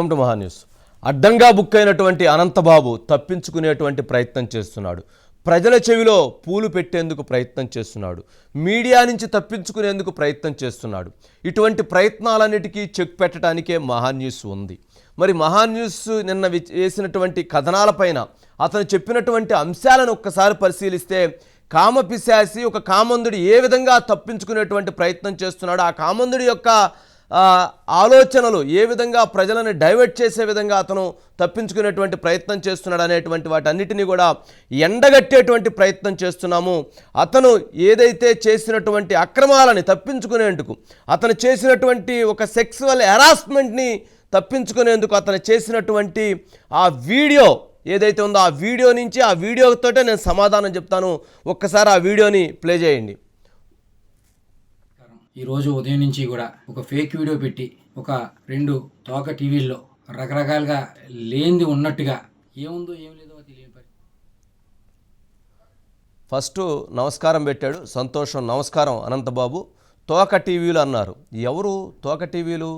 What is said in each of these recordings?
Welcome to మహా news. అడ్డంగా book అయినటువంటి అనంతబాబు తప్పించుకునేటువంటి ప్రయత్నం చేస్తున్నాడు. ప్రజల చెవిలో పూలు పెట్టేందుకు ప్రయత్నం చేస్తున్నాడు. మీడియా నుంచి తప్పించుకునేందుకు ప్రయత్నం చేస్తున్నాడు. ఇటువంటి ప్రయత్నాలన్నిటికీ చెక్ పెట్టడానికే మహా న్యూస్ ఉంది. మరి మహా న్యూస్ నిన్న వేసినటువంటి కథనాలపైన అతను చెప్పినటువంటి అంశాలను ఒక్కసారి పరిశీలిస్తే కామపిశాసి ఒక కామందుడు ఏ విధంగా తప్పించుకునేటువంటి ప్రయత్నం చేస్తున్నాడు, ఆ కామందుడి యొక్క ఆలోచనలు ఏ విధంగా ప్రజలను డైవర్ట్ చేసే విధంగా అతను తప్పించుకునేటువంటి ప్రయత్నం చేస్తున్నాడు అనేటువంటి వాటన్నిటినీ కూడా ఎండగట్టేటువంటి ప్రయత్నం చేస్తున్నాము. అతను ఏదైతే చేసినటువంటి అక్రమాలని తప్పించుకునేందుకు, అతను చేసినటువంటి ఒక సెక్సువల్ హెరాస్మెంట్ని తప్పించుకునేందుకు అతను చేసినటువంటి ఆ వీడియో ఏదైతే ఉందో ఆ వీడియో నుంచి, ఆ వీడియోతోటే నేను సమాధానం చెప్తాను. ఒక్కసారి ఆ వీడియోని ప్లే చేయండి. ఈరోజు ఉదయం నుంచి కూడా ఒక ఫేక్ వీడియో పెట్టి ఒక 2 తోక టీవీల్లో రకరకాలుగా లేనిది ఉన్నట్టుగా ఏముందో ఏం లేదో తెలియని పరిస్థితి. ఫస్ట్ నమస్కారం పెట్టాడు, సంతోషం. నమస్కారం అనంతబాబు. తోక టీవీలు అన్నారు. ఎవరు తోక టీవీలు?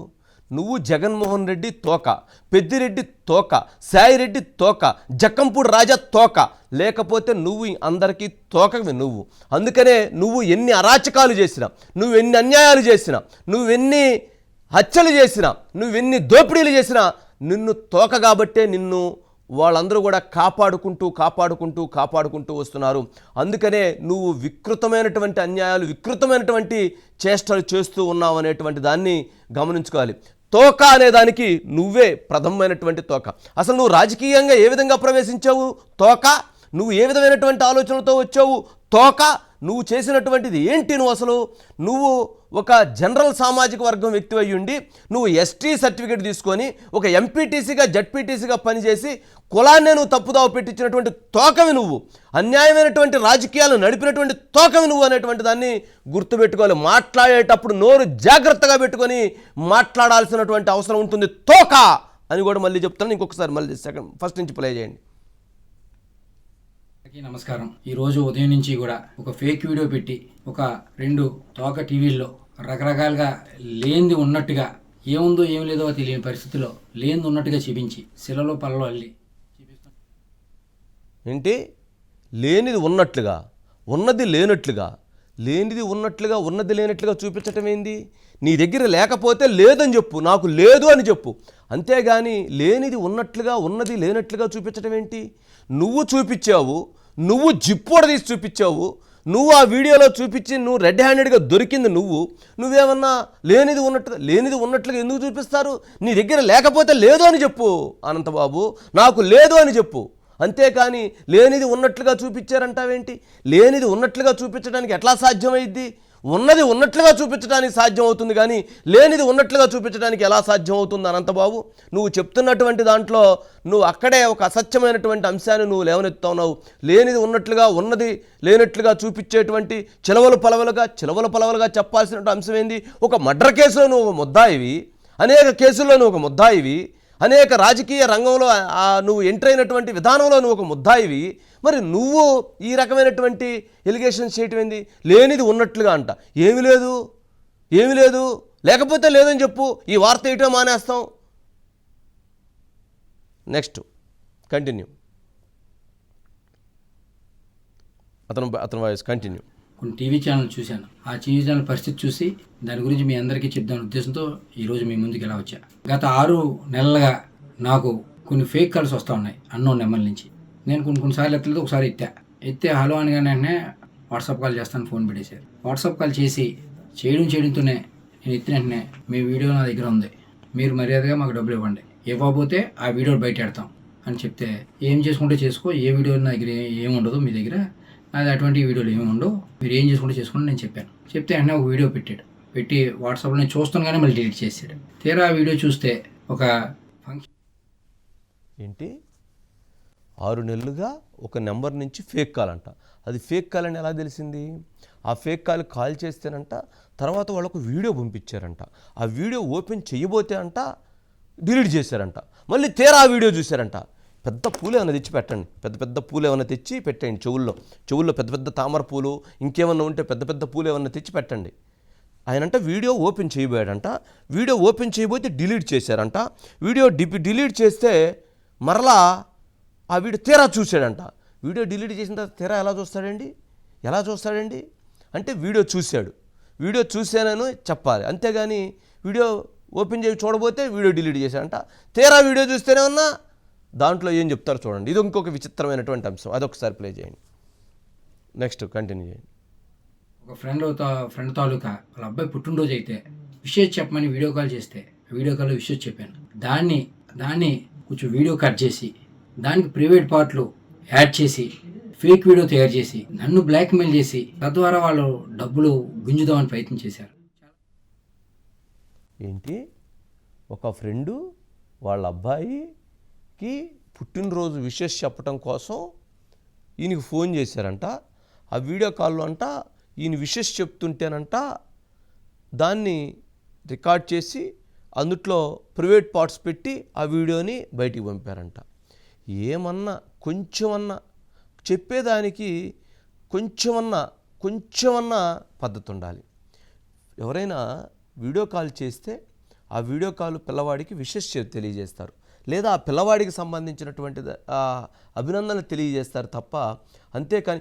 నువ్వు జగన్మోహన్ రెడ్డి తోక, పెద్దిరెడ్డి తోక, సాయిరెడ్డి తోక, జక్కంపూడి రాజా తోక, లేకపోతే నువ్వు అందరికీ తోకవి నువ్వు. అందుకనే నువ్వు ఎన్ని అరాచకాలు చేసినా, నువ్వు ఎన్ని అన్యాయాలు చేసినా, నువ్వెన్ని హత్యలు చేసినా, నువ్వెన్ని దోపిడీలు చేసినా నిన్ను తోక కాబట్టే నిన్ను వాళ్ళందరూ కూడా కాపాడుకుంటూ వస్తున్నారు. అందుకనే నువ్వు వికృతమైనటువంటి అన్యాయాలు, వికృతమైనటువంటి చేష్టలు చేస్తూ ఉన్నావు అనేటువంటి దాన్ని గమనించుకోవాలి. తోక అనేదానికి నువ్వే ప్రథమమైనటువంటి తోక. అసలు నువ్వు రాజకీయంగా ఏ విధంగా ప్రవేశించావు? తోక. నువ్వు ఏ విధమైనటువంటి ఆలోచనలతో వచ్చావు? తోక. నువ్వు చేసినటువంటిది ఏంటి? నువ్వు ఒక జనరల్ సామాజిక వర్గం వ్యక్తి అయ్యుండి నువ్వు ఎస్టీ సర్టిఫికేట్ తీసుకొని ఒక ఎంపీటీసీగా జడ్పీటీసీగా పనిచేసి కులాన్నే నువ్వు తప్పుదావ పెట్టించినటువంటి తోకవి నువ్వు. అన్యాయమైనటువంటి రాజకీయాలు నడిపినటువంటి తోకవి నువ్వు అనేటువంటి దాన్ని గుర్తుపెట్టుకోవాలి. మాట్లాడేటప్పుడు నోరు జాగ్రత్తగా పెట్టుకొని మాట్లాడాల్సినటువంటి అవసరం ఉంటుంది. తోక అని కూడా మళ్ళీ చెప్తాను. ఇంకొకసారి మళ్ళీ ఫస్ట్ నుంచి ప్లే చేయండి. నమస్కారం. ఈరోజు ఉదయం నుంచి కూడా ఒక ఫేక్ వీడియో పెట్టి ఒక 2 తోక టీవీల్లో రకరకాలుగా లేనిది ఉన్నట్టుగా ఏముందో ఏం లేదో తెలియని పరిస్థితిలో లేనిది ఉన్నట్టుగా చూపించి శిలలో పళ్ళలో అల్లి చూపిస్తాను. ఏంటి? లేనిది ఉన్నట్లుగా, ఉన్నది లేనట్లుగా, లేనిది ఉన్నట్లుగా, ఉన్నది లేనట్లుగా చూపించటం ఏంది? నీ దగ్గర లేకపోతే లేదని చెప్పు, నాకు లేదు అని చెప్పు. అంతేగాని లేనిది ఉన్నట్లుగా, ఉన్నది లేనట్లుగా చూపించటం ఏంటి? నువ్వు చూపించావు, నువ్వు జిప్పోడ తీసి చూపించావు, నువ్వు ఆ వీడియోలో చూపించి నువ్వు రెడ్ హ్యాండెడ్గా దొరికింది నువ్వేమన్నా లేనిది ఉన్నట్లుగా ఎందుకు చూపిస్తారు? నీ దగ్గర లేకపోతే లేదు అని చెప్పు అనంతబాబు, నాకు లేదు అని చెప్పు. అంతేకాని లేనిది ఉన్నట్లుగా చూపించారంటావేంటి? లేనిది ఉన్నట్లుగా చూపించడానికి ఎట్లా సాధ్యమైద్ది? ఉన్నది ఉన్నట్లుగా చూపించడానికి సాధ్యం అవుతుంది, కానీ లేనిది ఉన్నట్లుగా చూపించడానికి ఎలా సాధ్యం అవుతుంది అనంతబాబు? నువ్వు చెప్తున్నటువంటి దాంట్లో నువ్వు అక్కడే ఒక అసత్యమైనటువంటి అంశాన్ని నువ్వు లేవనెత్తున్నావు. లేనిది ఉన్నట్లుగా, ఉన్నది లేనట్లుగా చూపించేటువంటి చిలవలు పలవలుగా చెప్పాల్సిన అంశం ఏంది? ఒక మర్డర్ కేసులో నువ్వు ఒక ముద్దాయివి, అనేక కేసుల్లో నువ్వు ఒక ముద్దాయివి, అనేక రాజకీయ రంగంలో నువ్వు ఎంటర్ అయినటువంటి విధానంలో నువ్వు ఒక ముద్దాయివి. మరి నువ్వు ఈ రకమైనటువంటి ఎలిగేషన్స్ చేయటం ఏంది? లేనిది ఉన్నట్లుగా అంట. ఏమీ లేదు, లేకపోతే లేదని చెప్పు. ఈ వార్త ఏటో మానేస్తాం. Next continue. అతను వాయిస్ కంటిన్యూ. కొన్ని టీవీ ఛానల్ చూశాను. ఆ టీవీ ఛానల్ పరిస్థితి చూసి దాని గురించి మీ అందరికీ చెప్దాని ఉద్దేశంతో ఈరోజు మీ ముందుకు ఇలా వచ్చా. గత 6 నెలలుగా నాకు కొన్ని ఫేక్ కాల్స్ వస్తూ ఉన్నాయి అన్నోన్ నెంబర్ నుంచి. నేను కొన్నిసార్లు ఎత్తలేదు, ఒకసారి ఎత్తే హలో అనగానే వెంటనే వాట్సాప్ కాల్ చేస్తాను ఫోన్ పెట్టేశారు. వాట్సాప్ కాల్ చేసి చేయడంతోనే నేను ఎత్తిన వెంటనే మీ వీడియో నా దగ్గర ఉంది, మీరు మర్యాదగా మాకు డబ్బులు ఇవ్వండి, ఇవ్వకపోతే ఆ వీడియో బయట పెడతాం అని చెప్తే, ఏం చేసుకుంటే చేసుకో, ఏ వీడియో నా దగ్గర ఏముండదు, మీ దగ్గర నాది అటువంటి వీడియోలు ఏమి ఉండవు, మీరు ఏం చేసుకుంటే చేసుకోండి నేను చెప్పాను. చెప్తే వెంటనే ఒక వీడియో పెట్టి వాట్సాప్లో నేను చూస్తాను కానీ మళ్ళీ డిలీట్ చేసాడు. తీరా ఆ వీడియో చూస్తే ఒక ఫంక్షన్ ఏంటి 6 నెలలుగా ఒక నెంబర్ నుంచి ఫేక్ కాల్ అంట. అది ఫేక్ కాల్ అని ఎలా తెలిసింది? ఆ ఫేక్ కాల్ చేస్తేనంట తర్వాత వాళ్ళకు వీడియో పంపించారంట. ఆ వీడియో ఓపెన్ చేయబోతే అంట డిలీట్ చేశారంట. మళ్ళీ తీరా ఆ వీడియో చూశారంట. పెద్ద పూలు ఏమైనా తెచ్చి పెట్టండి, పెద్ద పూలు ఏమైనా తెచ్చి పెట్టండి. చెవుల్లో పెద్ద తామర పూలు, ఇంకేమన్నా ఉంటే పెద్ద పూలు ఏమన్నా తెచ్చి పెట్టండి. ఆయనంట వీడియో ఓపెన్ చేయబోయాడంట. వీడియో ఓపెన్ చేయబోతే డిలీట్ చేశారంట. వీడియో డిలీట్ చేస్తే మరలా ఆ వీడియో తీరా చూశాడంట. వీడియో డిలీట్ చేసిన తర్వాత తీరా ఎలా చూస్తాడండి అంటే వీడియో చూశానని చెప్పాలి, అంతేగాని వీడియో ఓపెన్ చేసి చూడబోతే వీడియో డిలీట్ చేశాడంట. తీరా వీడియో చూస్తేనే ఉన్నా దాంట్లో ఏం చెప్తారో చూడండి. ఇది ఇంకొక విచిత్రమైనటువంటి అంశం, అదొకసారి ప్లే చేయండి. నెక్స్ట్ కంటిన్యూ చేయండి. ఒక ఫ్రెండ్ తాలూకా వాళ్ళ అబ్బాయి పుట్టినరోజు అయితే విషయం చెప్పమని వీడియో కాల్ చేస్తే వీడియో కాల్లో విషయం చెప్పాను. దాన్ని కొంచెం వీడియో కట్ చేసి దానికి ప్రైవేట్ పార్ట్లు యాడ్ చేసి ఫేక్ వీడియో తయారు చేసి నన్ను బ్లాక్మెయిల్ చేసి తద్వారా వాళ్ళు డబ్బులు గుంజుదామని ప్రయత్నం చేశారు. ఏంటి, ఒక ఫ్రెండు వాళ్ళ అబ్బాయికి పుట్టినరోజు విషెస్ చెప్పడం కోసం ఈయనకి ఫోన్ చేశారంట. ఆ వీడియో కాల్లో అంట ఈయన విషెస్ చెప్తుంటేనంట దాన్ని రికార్డ్ చేసి అందుట్లో ప్రైవేట్ పార్ట్స్ పెట్టి ఆ వీడియోని బయటికి పంపారంట. ఏమన్నా కొంచెమన్నా చెప్పేదానికి కొంచెమన్నా పద్ధతి ఉండాలి. ఎవరైనా వీడియో కాల్ చేస్తే ఆ వీడియో కాల్ పిల్లవాడికి విషెస్ తెలియజేస్తారు, లేదా ఆ పిల్లవాడికి సంబంధించినటువంటి అభినందనలు తెలియజేస్తారు తప్ప అంతేకాని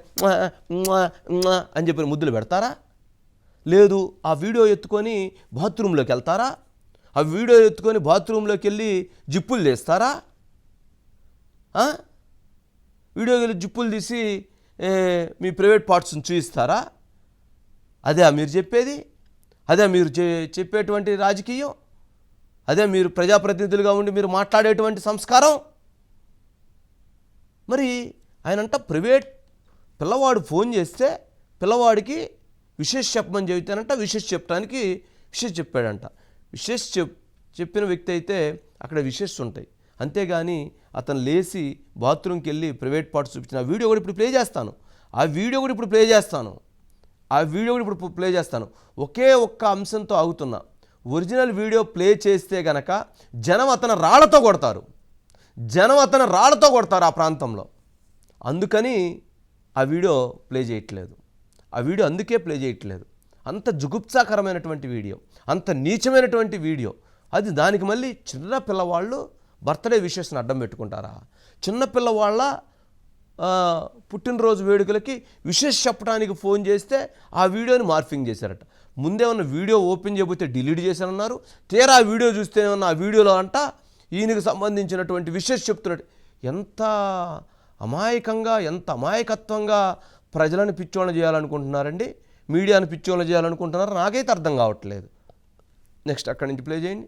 అని చెప్పి ముద్దులు పెడతారా? లేదు, ఆ వీడియో ఎత్తుకొని బాత్రూంలోకి వెళ్తారా? ఆ వీడియో ఎత్తుకొని బాత్రూంలోకి వెళ్ళి జిప్పులు తీస్తారా? వీడియోకి వెళ్ళి జిప్పులు తీసి మీ ప్రైవేట్ పార్ట్స్ని చూపిస్తారా? అదే మీరు చెప్పేది? అదే మీరు చెప్పేటువంటి రాజకీయం? అదే మీరు ప్రజాప్రతినిధులుగా ఉండి మీరు మాట్లాడేటువంటి సంస్కారం? మరి ఆయనంట ప్రైవేట్ పిల్లవాడు ఫోన్ చేస్తే పిల్లవాడికి విషెస్ చెప్పమని చెబితేనంట విషెస్ చెప్పడానికి విషెస్ చెప్పాడంట. విషెస్ చెప్పిన వ్యక్తి అయితే అక్కడ విషెస్ ఉంటాయి, అంతేగాని అతను లేచి బాత్రూమ్కి వెళ్ళి ప్రైవేట్ పార్ట్స్ చూపించిన ఆ వీడియో కూడా ఇప్పుడు ప్లే చేస్తాను. ఒకే ఒక్క అంశంతో ఆగుతున్నా. ఒరిజినల్ వీడియో ప్లే చేస్తే గనక జనం అతను రాళ్లతో కొడతారు ఆ ప్రాంతంలో. అందుకని ఆ వీడియో ప్లే చేయట్లేదు. అందుకే ప్లే చేయట్లేదు. అంత జుగుప్సాకరమైనటువంటి వీడియో, అంత నీచమైనటువంటి వీడియో. అది దానికి మళ్ళీ చిన్న పిల్లవాళ్ళు బర్త్డే విషెస్ని అడ్డం పెట్టుకుంటారా? చిన్న పిల్లవాళ్ళ పుట్టినరోజు వేడుకలకి విషెస్ చెప్పడానికి ఫోన్ చేస్తే ఆ వీడియోని మార్ఫింగ్ చేశారట. ముందేమన్నా వీడియో ఓపెన్ చేయబోతే డిలీట్ చేశారన్నారు. తీరా ఆ వీడియో చూస్తేనేమన్నా ఆ వీడియోలో అంట ఈయనకు సంబంధించినటువంటి విషెస్ చెప్తున్నట్టు. ఎంత అమాయకత్వంగా ప్రజలను పిచ్చోళ్ళని చేయాలనుకుంటున్నారండి, మీడియాను పిచ్చోళ్ళని చేయాలనుకుంటున్నారు, నాకైతే అర్థం కావట్లేదు. నెక్స్ట్ అక్కడి నుంచి ప్లే చేయండి.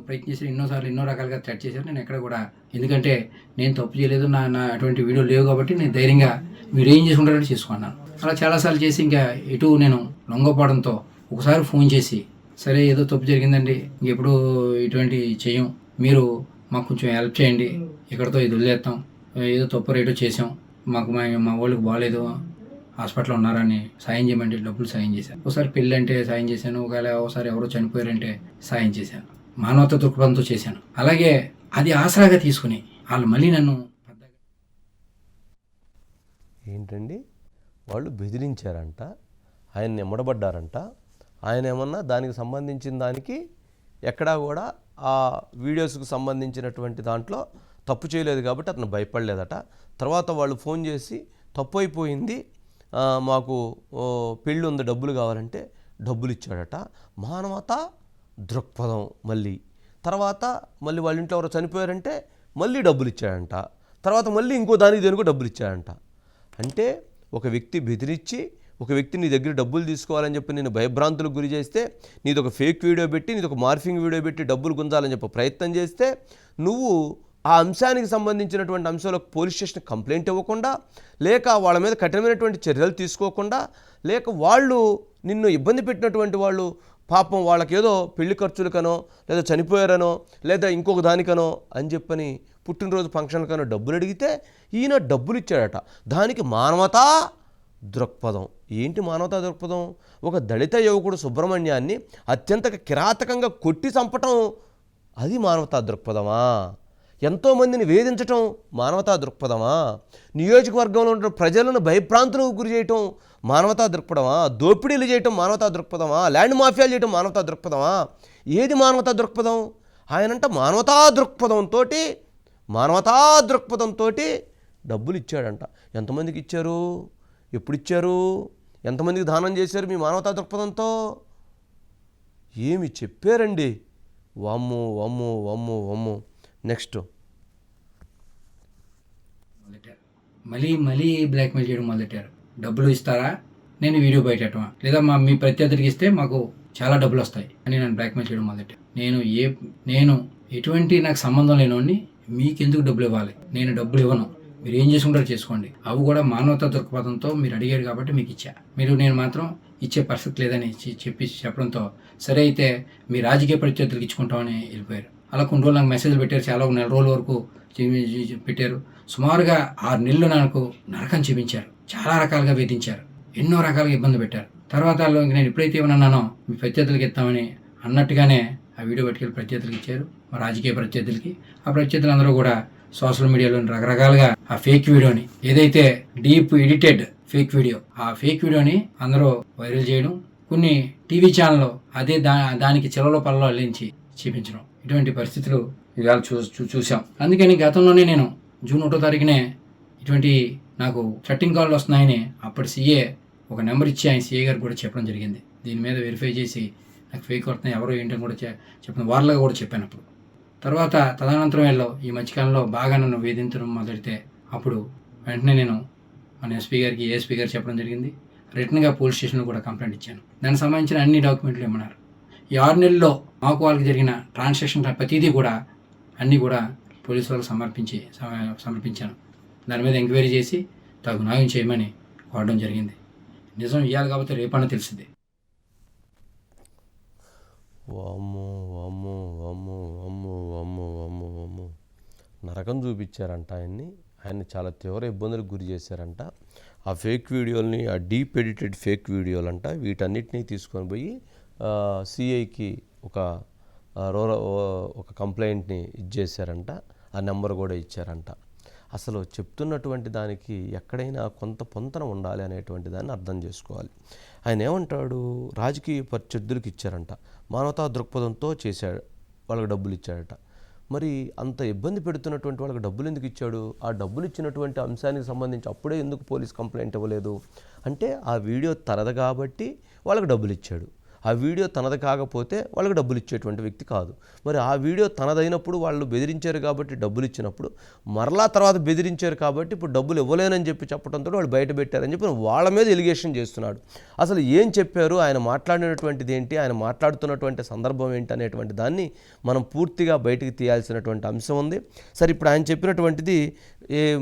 ప్రయత్నించి ఎన్నో రకాలుగా థ్రెట్ చేశారు. నేను ఎక్కడ కూడా, ఎందుకంటే నేను తప్పు చేయలేదు, నా అటువంటి వీడియో లేవు కాబట్టి నేను ధైర్యంగా మీరు ఏం చేసుకుంటారంటే చేసుకున్నాను. అలా చాలాసార్లు చేసి ఇంకా ఎటు నేను లొంగపోవడంతో ఒకసారి ఫోన్ చేసి, సరే ఏదో తప్పు జరిగిందండి, ఇంకెప్పుడు ఇటువంటి చేయం, మీరు మాకు కొంచెం హెల్ప్ చేయండి, ఇక్కడతో ఇది వదిలేస్తాం, ఏదో తప్పు రేటో చేసాం, మాకు మా వాళ్ళకి బాగాలేదు, హాస్పిటల్లో ఉన్నారని సాయం చేయమంటే డబ్బులు సాయం చేశాను. ఒకసారి పెళ్ళి అంటే సాయం చేశాను, ఒకసారి ఎవరో చనిపోయారంటే సాయం చేశాను, మానవత దృక్పథంతో చేశాను. అలాగే అది ఆసరాగా తీసుకుని వాళ్ళు మళ్ళీ నన్ను ఏంటండి వాళ్ళు బెదిరించారంట, ఆయన్ని ఎమ్మడబడ్డారంట. ఆయన ఏమన్నా దానికి సంబంధించిన దానికి ఎక్కడా కూడా ఆ వీడియోస్కి సంబంధించినటువంటి దాంట్లో తప్పు చేయలేదు కాబట్టి అతను భయపడలేదట. తర్వాత వాళ్ళు ఫోన్ చేసి తప్పు అయిపోయింది, మాకు పెళ్ళి ఉంది, డబ్బులు కావాలంటే డబ్బులు ఇచ్చాడట. మానవత దృక్పథం. తర్వాత మళ్ళీ వాళ్ళ ఇంట్లో ఎవరో చనిపోయారంటే మళ్ళీ డబ్బులు ఇచ్చాడంట. తర్వాత మళ్ళీ ఇంకో దేనికో డబ్బులు ఇచ్చాడంట. అంటే ఒక వ్యక్తి బెదిరించి ఒక వ్యక్తి నీ దగ్గర డబ్బులు తీసుకోవాలని చెప్పి నేను భయభ్రాంతులకు గురి చేస్తే, నీది ఒక ఫేక్ వీడియో పెట్టి, నీది ఒక మార్ఫింగ్ వీడియో పెట్టి డబ్బులు గుంజాలని చెప్పి ప్రయత్నం చేస్తే, నువ్వు ఆ అంశానికి సంబంధించినటువంటి అంశాలకు పోలీస్ స్టేషన్ కంప్లైంట్ ఇవ్వకుండా, లేక వాళ్ళ మీద కఠినమైనటువంటి చర్యలు తీసుకోకుండా, లేక వాళ్ళు నిన్ను ఇబ్బంది పెట్టినటువంటి వాళ్ళు పాపం వాళ్ళకేదో పెళ్లి ఖర్చులకనో లేదా చనిపోయారనో లేదా ఇంకొక దానికనో అని చెప్పని పుట్టినరోజు ఫంక్షన్కనో డబ్బులు అడిగితే ఈయన డబ్బులు ఇచ్చాడట. దానికి మానవతా దృక్పథం. ఏంటి మానవతా దృక్పథం? ఒక దళిత యువకుడు సుబ్రహ్మణ్యాన్ని అత్యంత కిరాతకంగా కొట్టి చంపటం, అది మానవతా దృక్పథమా? ఎంతోమందిని వేధించటం మానవతా దృక్పథమా? నియోజకవర్గంలో ఉన్న ప్రజలను భయభ్రాంతులకు గురి చేయటం మానవతా దృక్పథమా? దోపిడీలు చేయటం మానవతా దృక్పథమా? ల్యాండ్ మాఫియాలు చేయటం మానవతా దృక్పథమా? ఏది మానవతా దృక్పథం? ఆయనంట మానవతా దృక్పథంతో డబ్బులు ఇచ్చాడంట. ఎంతమందికి ఇచ్చారు? ఎప్పుడు ఇచ్చారు? ఎంతమందికి దానం చేశారు మీ మానవతా దృక్పథంతో? ఏమి చెప్పారండి? వామ్మో వామ్మో వామ్మో వామ్మో. నెక్స్ట్ మళ్ళీ బ్లాక్మెయిల్ చేయడం మొదలెట్టారు. డబ్బులు ఇస్తారా, నేను వీడియో బయటమా, లేదా మీ ప్రత్యర్థులకి ఇస్తే మాకు చాలా డబ్బులు వస్తాయి అని నన్ను బ్లాక్మెయిల్ చేయడం మొదలెట్టారు. నేను ఎటువంటి నాకు సంబంధం లేనివాడిని మీకెందుకు డబ్బులు ఇవ్వాలి? నేను డబ్బులు ఇవ్వను, మీరు ఏం చేసుకుంటారో చేసుకోండి. అవి కూడా మానవతా దృక్పథంతో మీరు అడిగారు కాబట్టి మీకు ఇచ్చా. నేను మాత్రం ఇచ్చే పరిస్థితి లేదని చెప్పడంతో సరే అయితే మీ రాజకీయ ప్రత్యర్థులకు ఇచ్చుకుంటామని వెళ్ళిపోయారు. అలా కొన్ని రోజులు నాకు మెసేజ్లు పెట్టారు, చాలా నెల రోజుల వరకు పెట్టారు. సుమారుగా 6 నెలలు నాకు నరకం చూపించారు, చాలా రకాలుగా వేధించారు, ఎన్నో రకాలుగా ఇబ్బంది పెట్టారు. తర్వాత నేను ఎప్పుడైతే ఏమన్నానో మీ ప్రత్యర్థులకి ఇస్తామని అన్నట్టుగానే ఆ వీడియో పట్టుకెళ్ళి ప్రత్యర్థులకి ఇచ్చారు, మా రాజకీయ ప్రత్యర్థులకి. ఆ ప్రత్యర్థులు అందరూ కూడా సోషల్ మీడియాలో రకరకాలుగా ఆ ఫేక్ వీడియోని, ఏదైతే డీప్ ఎడిటెడ్ ఫేక్ వీడియో, ఆ ఫేక్ వీడియోని అందరూ వైరల్ చేయడం, కొన్ని టీవీ ఛానల్లో అదే దానికి చెలలో పల్లలో అల్లించి చూపించడం, ఇటువంటి పరిస్థితులు ఇవాళ చూసాం. అందుకని గతంలోనే నేను జూన్ 1వ తారీఖునే ఇటువంటి నాకు థ్రెట్టింగ్ కాల్ వస్తున్నాయని అప్పటి సీఏ ఒక నెంబర్ ఇచ్చి ఆయన సీఏ గారికి కూడా చెప్పడం జరిగింది. దీని మీద వెరిఫై చేసి నాకు ఫేక్ వస్తున్నాయి, ఎవరో ఏంటని కూడా చెప్పిన వాళ్ళగా కూడా చెప్పాను. అప్పుడు తర్వాత తదనంతరం ఈ మధ్యకాలంలో బాగా నన్ను వేధించడం మొదలెడితే అప్పుడు వెంటనే నేను మన ఎస్పీ గారికి, ఏఎస్పీ గారికి చెప్పడం జరిగింది. రిటర్న్గా పోలీస్ స్టేషన్లో కూడా కంప్లైంట్ ఇచ్చాను. దానికి సంబంధించిన అన్ని డాక్యుమెంట్లు ఇమ్మన్నారు. ఈ 6 నెలల్లో మాకు వాళ్ళకి జరిగిన ట్రాన్సాక్షన్ ప్రతిదీ కూడా అన్నీ కూడా పోలీసు వాళ్ళకి సమర్పించాను. దాని మీద ఎంక్వైరీ చేసి తగు న్యాయం చేయమని కోరడం జరిగింది. నిజం ఇవ్వాలి కాబట్టి రేపన్నా తెలిసింది. నరకం చూపించారంట ఆయన్ని చాలా తీవ్ర ఇబ్బందులకు గురి చేశారంట. ఆ ఫేక్ వీడియోలని, ఆ డీప్ ఎడిటెడ్ ఫేక్ వీడియోలంట, వీటన్నిటినీ తీసుకొని పోయి సిఐకి ఒక కంప్లైంట్ని ఇచ్చేసారంట. ఆ నెంబర్ కూడా ఇచ్చారంట. అసలు చెప్తున్నటువంటి దానికి ఎక్కడైనా కొంత పొంతన ఉండాలి అనేటువంటి దాన్ని అర్థం చేసుకోవాలి. ఆయన ఏమంటాడు? రాజకీయ ప్రత్యర్థులకు ఇచ్చారంట, మానవతా దృక్పథంతో చేశాడు, వాళ్ళకి డబ్బులు ఇచ్చాడట. మరి అంత ఇబ్బంది పెడుతున్నటువంటి వాళ్ళకి డబ్బులు ఎందుకు ఇచ్చాడు? ఆ డబ్బులు ఇచ్చినటువంటి అంశానికి సంబంధించి అప్పుడే ఎందుకు పోలీస్ కంప్లైంట్ ఇవ్వలేదు? అంటే ఆ వీడియో తనది కాబట్టి వాళ్ళకి డబ్బులు ఇచ్చాడు. ఆ వీడియో తనది కాకపోతే వాళ్ళకి డబ్బులు ఇచ్చేటువంటి వ్యక్తి కాదు. మరి ఆ వీడియో తనదైనప్పుడు వాళ్ళు బెదిరించారు కాబట్టి డబ్బులు ఇచ్చినప్పుడు, మరలా తర్వాత బెదిరించారు కాబట్టి ఇప్పుడు డబ్బులు ఇవ్వలేనని చెప్పడంతో వాళ్ళు బయట పెట్టారని చెప్పి వాళ్ళ మీద ఎలిగేషన్ చేస్తున్నాడు. అసలు ఏం చెప్పారు, ఆయన మాట్లాడినటువంటిది ఏంటి, ఆయన మాట్లాడుతున్నటువంటి సందర్భం ఏంటి అనేటువంటి దాన్ని మనం పూర్తిగా బయటికి తీయాల్సినటువంటి అంశం ఉంది. సరే, ఇప్పుడు ఆయన చెప్పినటువంటిది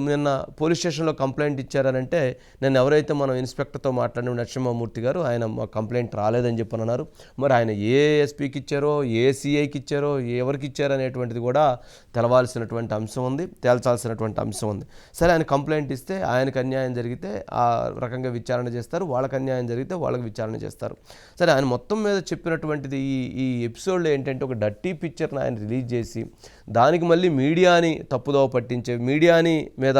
నిన్న పోలీస్ స్టేషన్లో కంప్లైంట్ ఇచ్చారనంటే, నేను ఎవరైతే మనం ఇన్స్పెక్టర్తో మాట్లాడిన నరసింహమూర్తి గారు, ఆయన మా కంప్లైంట్ రాలేదని చెప్పి అన్నారు. మరి ఆయన ఏ ఎస్పీకి ఇచ్చారో, ఏ సిఐకి ఇచ్చారో, ఎవరికి ఇచ్చారో అనేటువంటిది కూడా తెలవాల్సినటువంటి అంశం ఉంది, తేల్చాల్సినటువంటి అంశం ఉంది. సరే, ఆయన కంప్లైంట్ ఇస్తే ఆయనకు అన్యాయం జరిగితే ఆ రకంగా విచారణ చేస్తారు, వాళ్ళకి అన్యాయం జరిగితే వాళ్ళకి విచారణ చేస్తారు. సరే, ఆయన మొత్తం మీద చెప్పినటువంటిది ఈ ఎపిసోడ్లో ఏంటంటే, ఒక డర్టీ పిక్చర్ని ఆయన రిలీజ్ చేసి దానికి మళ్ళీ మీడియాని తప్పుదోవ పట్టించే, మీడియాని మీద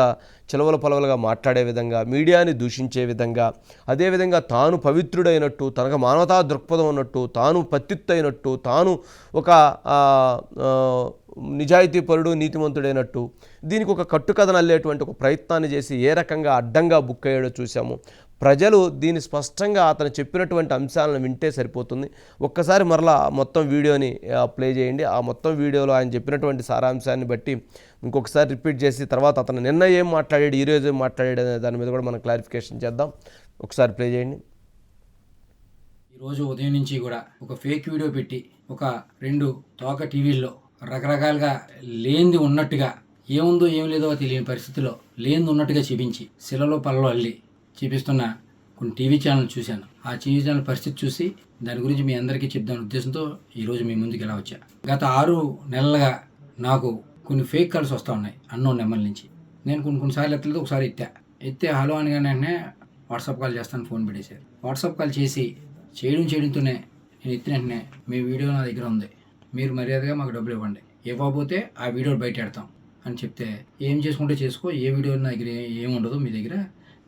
చిలవల పలవలుగా మాట్లాడే విధంగా, మీడియాని దూషించే విధంగా, అదేవిధంగా తాను పవిత్రుడైనట్టు, తనకు మానవతా దృక్పథం ఉన్నట్టు, తాను పత్తిత్తు అయినట్టు, తాను ఒక నిజాయితీపరుడు, నీతిమంతుడైనట్టు దీనికి ఒక కట్టుకథను అల్లేటువంటి ఒక ప్రయత్నాన్ని చేసి ఏ రకంగా అడ్డంగా బుక్ అయ్యాడో చూసాము. ప్రజలు దీన్ని స్పష్టంగా అతను చెప్పినటువంటి అంశాలను వింటే సరిపోతుంది. ఒక్కసారి మరలా మొత్తం వీడియోని ప్లే చేయండి. ఆ మొత్తం వీడియోలో ఆయన చెప్పినటువంటి సారాంశాన్ని బట్టి ఇంకొకసారి రిపీట్ చేసి తర్వాత అతను నిన్న ఏం మాట్లాడాడు, ఈరోజు ఏం మాట్లాడాడు అనే దాని మీద కూడా మనం క్లారిఫికేషన్ చేద్దాం. ఒకసారి ప్లే చేయండి. ఈరోజు ఉదయం నుంచి కూడా ఒక ఫేక్ వీడియో పెట్టి ఒక 2 తోక టీవీల్లో రకరకాలుగా లేనిది ఉన్నట్టుగా, ఏముందో ఏం లేదో తెలియని పరిస్థితిలో లేనిది ఉన్నట్టుగా చూపించి శిలలో పల్లలో అల్లి చూపిస్తున్న కొన్ని టీవీ ఛానల్ చూశాను. ఆ టీవీ ఛానల్ పరిస్థితి చూసి దాని గురించి మీ అందరికీ చెప్దామనే ఉద్దేశంతో ఈరోజు మీ ముందుకు ఇలా వచ్చా. గత 6 నెలలుగా నాకు కొన్ని ఫేక్ కాల్స్ వస్తూ ఉన్నాయి అన్నోన్ నెంబర్ నుంచి. నేను కొన్నిసార్లు ఎత్తలేదు, ఒకసారి ఎత్తే హలో అనగానే వాట్సాప్ కాల్ చేస్తాను ఫోన్ పెట్టేశారు. వాట్సాప్ కాల్ చేయడంతోనే నేను ఎత్తిన వెంటనే మీ వీడియో నా దగ్గర ఉంది, మీరు మర్యాదగా మాకు డబ్బులు ఇవ్వండి, ఇవ్వకపోతే ఆ వీడియో బయట పెడతాం, అని చెప్తే, ఏం చేసుకుంటే చేసుకో, ఏ వీడియో నా దగ్గర ఏమి ఉండదు, మీ దగ్గర